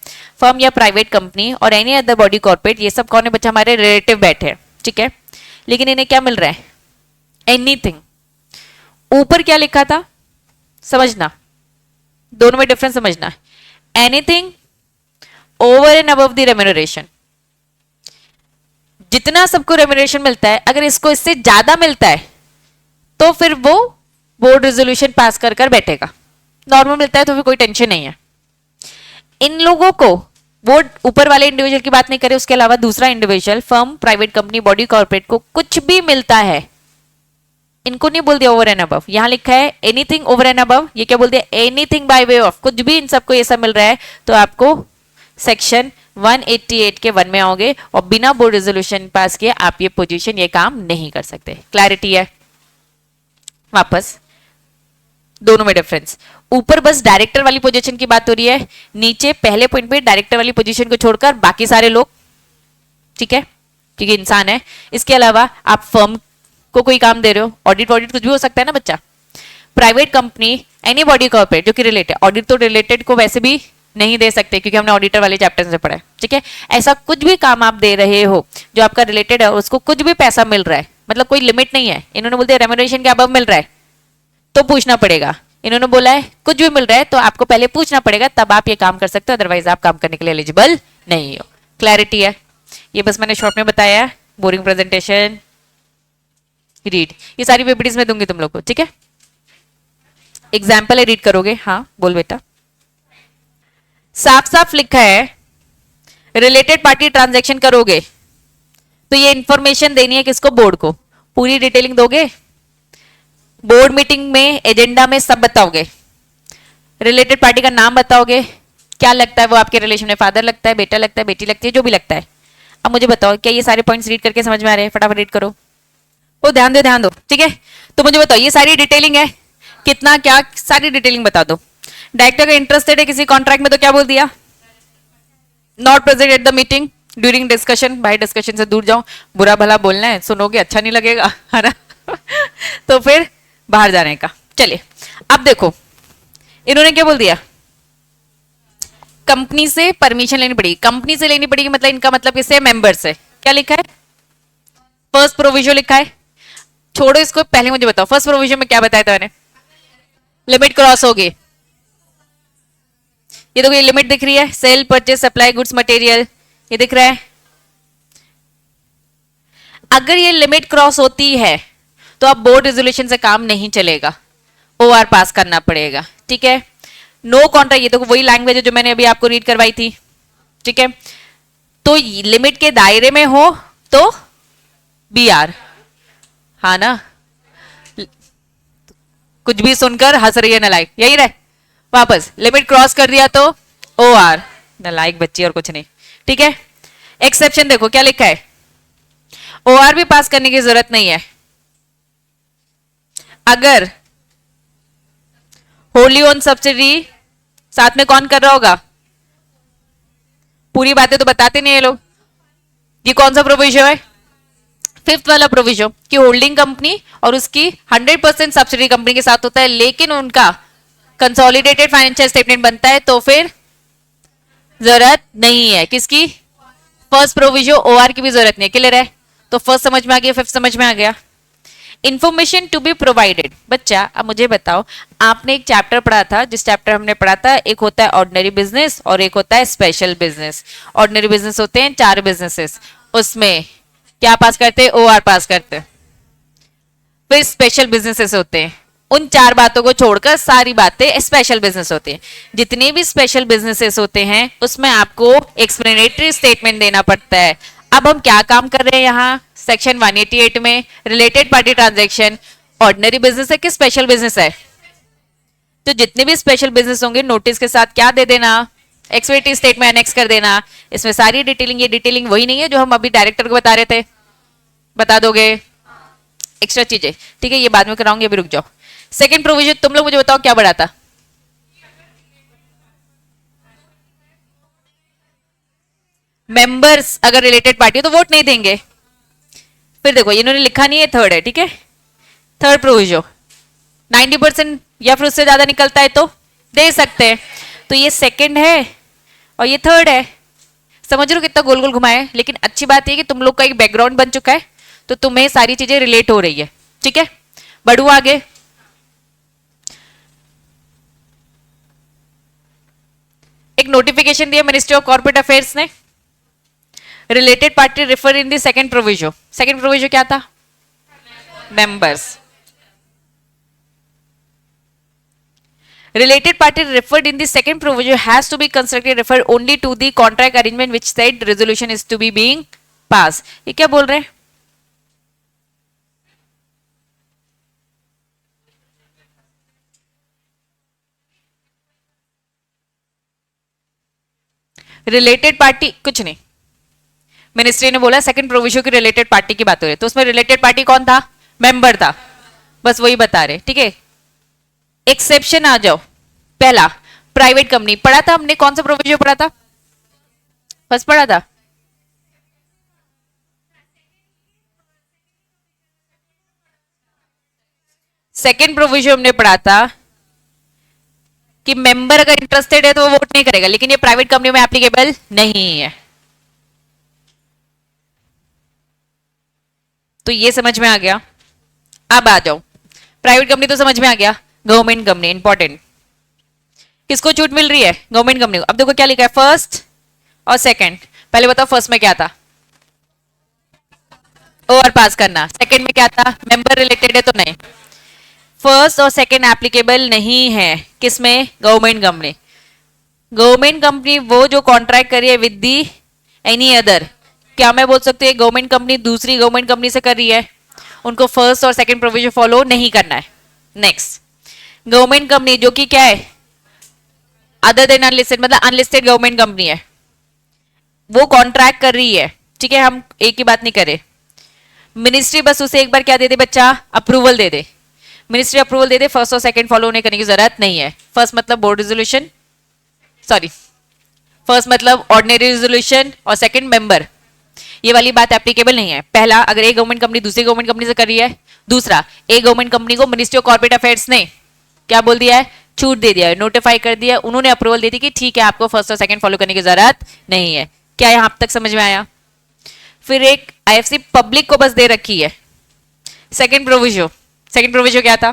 Speaker 1: फर्म या प्राइवेट कंपनी और एनी अदर बॉडी कॉर्पोरेट, ये सब कौन है बच्चा, हमारे रिलेटिव बैठे हैं, ठीक है। लेकिन इन्हें क्या मिल रहा है, एनीथिंग। ऊपर क्या लिखा था समझना, दोनों में डिफरेंस समझना, anything over and above the remuneration, जितना सबको रेम्यूनरेशन मिलता है, अगर इसको इससे ज्यादा मिलता है तो फिर वो बोर्ड रेजोल्यूशन पास कर कर बैठेगा, नॉर्मल मिलता है तो फिर कोई टेंशन नहीं है। इन लोगों को, वो ऊपर वाले इंडिविजुअल की बात नहीं करे, उसके अलावा दूसरा individual, firm, private company, body corporate को कुछ भी मिलता है, इनको नहीं बोल दिया ओवर एंड अबव, यहां लिखा है एनीथिंग ओवर एंड अबव, ये क्या बोल दिया, एनीथिंग बाय वे ऑफ, कुछ भी इन सबको ये सब मिल रहा है, तो आपको सेक्शन 188 के 1 में आओगे और बिना बोर्ड रेजोल्यूशन पास किए आप ये पोजीशन, ये काम नहीं कर सकते। क्लैरिटी है? वापस दोनों में डिफरेंस, ऊपर बस डायरेक्टर वाली पोजीशन की बात हो रही है, नीचे पहले पॉइंट पे डायरेक्टर वाली पोजीशन को छोड़कर बाकी सारे लोग, ठीक है, क्योंकि इंसान है। इसके अलावा आप फर्म को कोई काम दे रहे हो, ऑडिट ऑडिट कुछ भी हो सकता है ना बच्चा, private company, any body corporate जो कि रिलेटेड, ऑडिट तो रिलेटेड को वैसे भी नहीं दे सकते क्योंकि हमने ऑडिटर वाले चैप्टर से पढ़ा है, ठीक है। ऐसा कुछ भी काम आप दे रहे हो जो आपका रिलेटेड है, उसको कुछ भी पैसा मिल रहा है, मतलब कोई लिमिट नहीं है, इन्होंने बोलते हैं रेम्यूनरेशन के अबव मिल रहा है तो पूछना पड़ेगा, इन्होंने बोला है कुछ भी मिल रहा है तो आपको पहले पूछना पड़ेगा, तब आप ये काम कर सकते हो, अदरवाइज आप काम करने के लिए एलिजिबल नहीं हो। क्लैरिटी है? ये बस मैंने शॉर्ट में बताया, बोरिंग प्रेजेंटेशन, रीड, ये सारी पीपीटीज में दूंगी तुम लोग को, ठीक है। एग्जाम्पल है, रीड करोगे, हाँ बोल बेटा। साफ साफ लिखा है रिलेटेड पार्टी ट्रांजैक्शन करोगे तो ये इंफॉर्मेशन देनी है किसको, बोर्ड को, पूरी डिटेलिंग दोगे, बोर्ड मीटिंग में एजेंडा में सब बताओगे, रिलेटेड पार्टी का नाम बताओगे, क्या लगता है वो आपके रिलेशन में, फादर लगता है, बेटा लगता है, बेटी लगती है, जो भी लगता है। अब मुझे बताओ क्या ये सारे पॉइंट्स रीड करके समझ में आ रहे हैं? फटाफट रीड करो, वो ध्यान दो, ठीक है। तो मुझे बताओ ये सारी डिटेलिंग है, कितना क्या, सारी डिटेलिंग बता दो। डायरेक्टर का इंटरेस्टेड है किसी कॉन्ट्रैक्ट में तो क्या बोल दिया, not present at the meeting during discussion, भाई डिस्कशन से दूर जाओ, बुरा भला बोलना है, सुनोगे अच्छा नहीं लगेगा, है ना तो फिर बाहर जाने का। चलिए अब देखो इन्होंने क्या बोल दिया, कंपनी से परमिशन लेनी पड़ेगी, कंपनी से लेनी पड़ेगी, मतलब इनका मतलब किससे, मेंबर से। क्या लिखा है, फर्स्ट प्रोविजन लिखा है, छोड़ो इसको, पहले मुझे बताओ फर्स्ट प्रोविजन में क्या बताया था मैंने, लिमिट क्रॉस होगी, ये देखो ये लिमिट दिख रही है, cell purchase supply goods material, ये दिख रहा है। अगर ये लिमिट क्रॉस होती है तो अब बोर्ड रेजोल्यूशन से काम नहीं चलेगा, ओआर पास करना पड़ेगा, ठीक है। नो कॉन्ट्रैक्ट, ये देखो वही लैंग्वेज है जो मैंने अभी आपको रीड करवाई थी, ठीक है। तो लिमिट के दायरे में हो तो बीआर, हाँ ना, कुछ भी सुनकर हंस रही है नलायक, यही रहे, वापस लिमिट क्रॉस कर दिया तो ओआर, नलायक बच्ची और कुछ नहीं, ठीक है। एक्सेप्शन देखो क्या लिखा है, ओआर भी पास करने की जरूरत नहीं है अगर होली ओन सब्सिडी साथ में कौन कर रहा होगा, पूरी बातें तो बताते नहीं है लोग। ये कौन सा प्रोविजन है, फिफ्थ वाला प्रोविजन कि होल्डिंग कंपनी और उसकी 100% सब्सिडी कंपनी के साथ होता है, लेकिन उनका कंसोलिडेटेड फाइनेंशियल स्टेटमेंट बनता है तो फिर जरूरत नहीं है किसकी, फर्स्ट प्रोविजन, ओआर की भी जरूरत नहीं है। क्लियर है? तो फर्स्ट समझ में आ गया, फिफ्थ समझ में आ गया। इंफॉर्मेशन टू बी प्रोवाइडेड, बच्चा अब मुझे बताओ, आपने एक चैप्टर पढ़ा था, जिस चैप्टर हमने पढ़ा था एक होता है ऑर्डिनरी बिजनेस और एक होता है स्पेशल बिजनेस। ऑर्डिनरी बिजनेस होते हैं 4 बिजनेसेस, उसमें क्या पास करते हैं, ओआर पास करते हैं। फिर स्पेशल बिजनेसेस होते हैं, उन 4 बातों को छोड़कर सारी बातें स्पेशल बिजनेस होती हैं। जितने भी स्पेशल बिजनेसेस होते हैं उसमें आपको एक्सप्लेनेटरी स्टेटमेंट देना पड़ता है। अब हम क्या काम कर रहे हैं यहाँ सेक्शन 188 में, related party transaction, ordinary business है कि स्पेशल बिजनेस है, तो जितने भी स्पेशल बिजनेस होंगे नोटिस के साथ क्या दे देना, एक्सप्लेनेटरी स्टेटमेंट एनेक्स कर देना। इसमें सारी डिटेलिंग, ये डिटेलिंग वही नहीं है जो हम अभी डायरेक्टर को बता रहे थे, बता दोगे एक्स्ट्रा चीजें, ठीक है, ये बाद में कराऊंगी, अभी रुक जाओ। सेकंड प्रोविजन तुम लोग मुझे बताओ क्या बढ़ा था, मेंबर्स अगर रिलेटेड पार्टी हो तो वोट नहीं देंगे। फिर देखो इन्होंने लिखा नहीं है, थर्ड है, ठीक है, थर्ड प्रोविजो 90% या फिर उससे ज्यादा निकलता है तो दे सकते हैं। तो ये सेकंड है और ये थर्ड है। समझ रहे हो कितना गोल गोल घुमाए, लेकिन अच्छी बात है कि तुम लोग का एक बैकग्राउंड बन चुका है, तो तुम्हें सारी चीजें रिलेट हो रही है, ठीक है। बढ़ू आगे। एक नोटिफिकेशन दिया मिनिस्ट्री ऑफ कॉर्पोरेट अफेयर्स ने, related party refer in the second proviso. Second proviso क्या था? Members. Related party referred in the second proviso has to be constructed refer only to the contract arrangement which said resolution is to be being passed. ये क्या बोल रहे हैं? Related party कुछ नहीं, ministry ने बोला सेकंड प्रोविजो की रिलेटेड पार्टी की बात हो रही है, तो उसमें रिलेटेड पार्टी कौन था? मेंबर था, बस वही बता रहे, ठीक है। एक्सेप्शन आ जाओ। पहला प्राइवेट कंपनी पढ़ा था हमने, कौन सा प्रोविजन पढ़ा था? फर्स्ट पढ़ा था। सेकंड प्रोविजन हमने पढ़ा था कि मेंबर अगर इंटरेस्टेड है तो वो वोट नहीं करेगा, लेकिन ये प्राइवेट कंपनी में एप्लीकेबल नहीं है। तो ये समझ में आ गया। अब आ जाओ, प्राइवेट कंपनी तो समझ में आ गया, गवर्नमेंट कंपनी इंपॉर्टेंट। किसको छूट मिल रही है? गवर्नमेंट कंपनी को। अब देखो क्या लिखा है, फर्स्ट और सेकंड। पहले बताओ फर्स्ट में क्या था? ओवर पास करना। सेकंड में क्या था? मेंबर रिलेटेड है तो नहीं। फर्स्ट और सेकंड एप्लीकेबल नहीं है किसमें? Government company. गवर्नमेंट कंपनी वो जो कॉन्ट्रैक्ट करी है विद दी एनी अदर। क्या मैं बोल सकती हूँ गवर्नमेंट कंपनी दूसरी गवर्नमेंट कंपनी से कर रही है, उनको फर्स्ट और सेकंड प्रोविजन फॉलो नहीं करना है। नेक्स्ट, गवर्नमेंट कंपनी जो कि क्या है? अदर देन अनलिस्टेड, मतलब अनलिस्टेड गवर्नमेंट कंपनी है, वो कॉन्ट्रैक्ट कर रही है, ठीक है। हम एक ही बात नहीं करें। मिनिस्ट्री बस उसे एक बार क्या दे दे बच्चा? अप्रूवल दे दे। मिनिस्ट्री अप्रूवल दे दे, फर्स्ट और सेकंड फॉलो होने करने की जरूरत नहीं है। फर्स्ट मतलब बोर्ड रेजोल्यूशन, सॉरी, फर्स्ट मतलब ऑर्डिनरी रेजोल्यूशन और सेकंड मेंबर, ये वाली बात एप्लीकेबल नहीं है। पहला, अगर एक गवर्नमेंट कंपनी दूसरी गवर्नमेंट कंपनी से कर रही है। दूसरा, एक गवर्नमेंट कंपनी को मिनिस्ट्री ऑफ कॉर्पोरेट अफेयर्स ने क्या बोल दिया है? छूट दे दिया है, नोटिफाई कर दिया, उन्होंने अप्रूवल दे दी कि ठीक है आपको फर्स्ट और सेकंड फॉलो करने की जरूरत नहीं है। क्या यहां तक समझ में आया? फिर एक आईएफसी पब्लिक को बस दे रखी है सेकंड प्रोविजो। सेकंड प्रोविजो क्या था?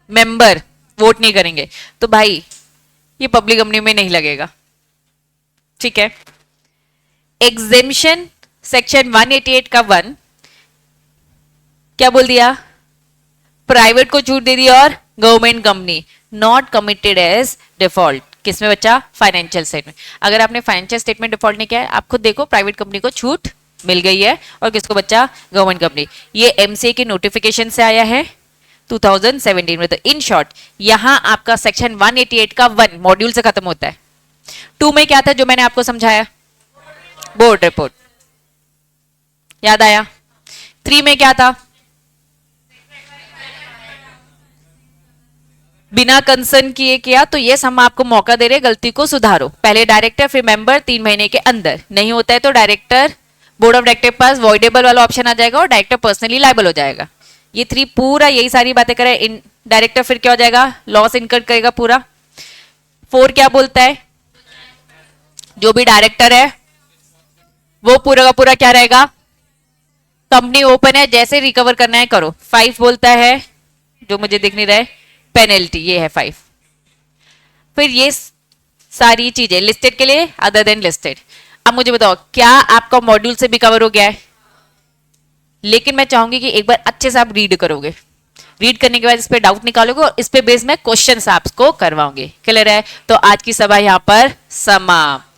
Speaker 1: मेंबर वोट नहीं करेंगे, तो भाई ये पब्लिक कंपनी में नहीं लगेगा, ठीक है। एग्जेम्पशन सेक्शन 188 का 1 क्या बोल दिया? प्राइवेट को छूट दे दी और government company not committed as default. किसमें बच्चा? Financial statement. अगर आपने फाइनेंशियल स्टेटमेंट डिफॉल्ट नहीं किया है, आप खुद देखो प्राइवेट कंपनी को छूट मिल गई है, और किसको बच्चा? Government company. ये एमसीए की नोटिफिकेशन से आया है 2017 में। तो इन शॉर्ट यहां आपका सेक्शन 188 का 1 मॉड्यूल से खत्म होता है। 2 में क्या था जो मैंने आपको समझाया? बोर्ड रिपोर्ट, याद आया? 3 में क्या था? बिना कंसर्न किए किया, तो ये हम आपको मौका दे रहे हैं गलती को सुधारो। पहले डायरेक्टर फिर मेंबर, 3 महीने के अंदर नहीं होता है तो डायरेक्टर, बोर्ड ऑफ डायरेक्टर के पास वॉइडेबल वाला ऑप्शन आ जाएगा और डायरेक्टर पर्सनली लायबल हो जाएगा। ये 3 पूरा यही सारी बातें करे। इन डायरेक्टर फिर क्या हो जाएगा? लॉस इनकर करेगा पूरा। 4 क्या बोलता है? जो भी डायरेक्टर है वो पूरा का पूरा क्या रहेगा? कंपनी ओपन है, जैसे रिकवर करना है करो। 5 बोलता है, जो मुझे दिख नहीं रहा है, पेनल्टी, ये है 5। फिर ये सारी चीजें लिस्टेड के लिए, अदर देन लिस्टेड। अब मुझे बताओ क्या आपका मॉड्यूल से भी कवर हो गया है? लेकिन मैं चाहूंगी कि एक बार अच्छे से आप रीड करोगे। रीड करने के बाद इस पे डाउट निकालोगे और इस पे बेस में क्वेश्चन आपको करवाऊंगी। क्लियर है? तो आज की सभा यहां पर समाप्त।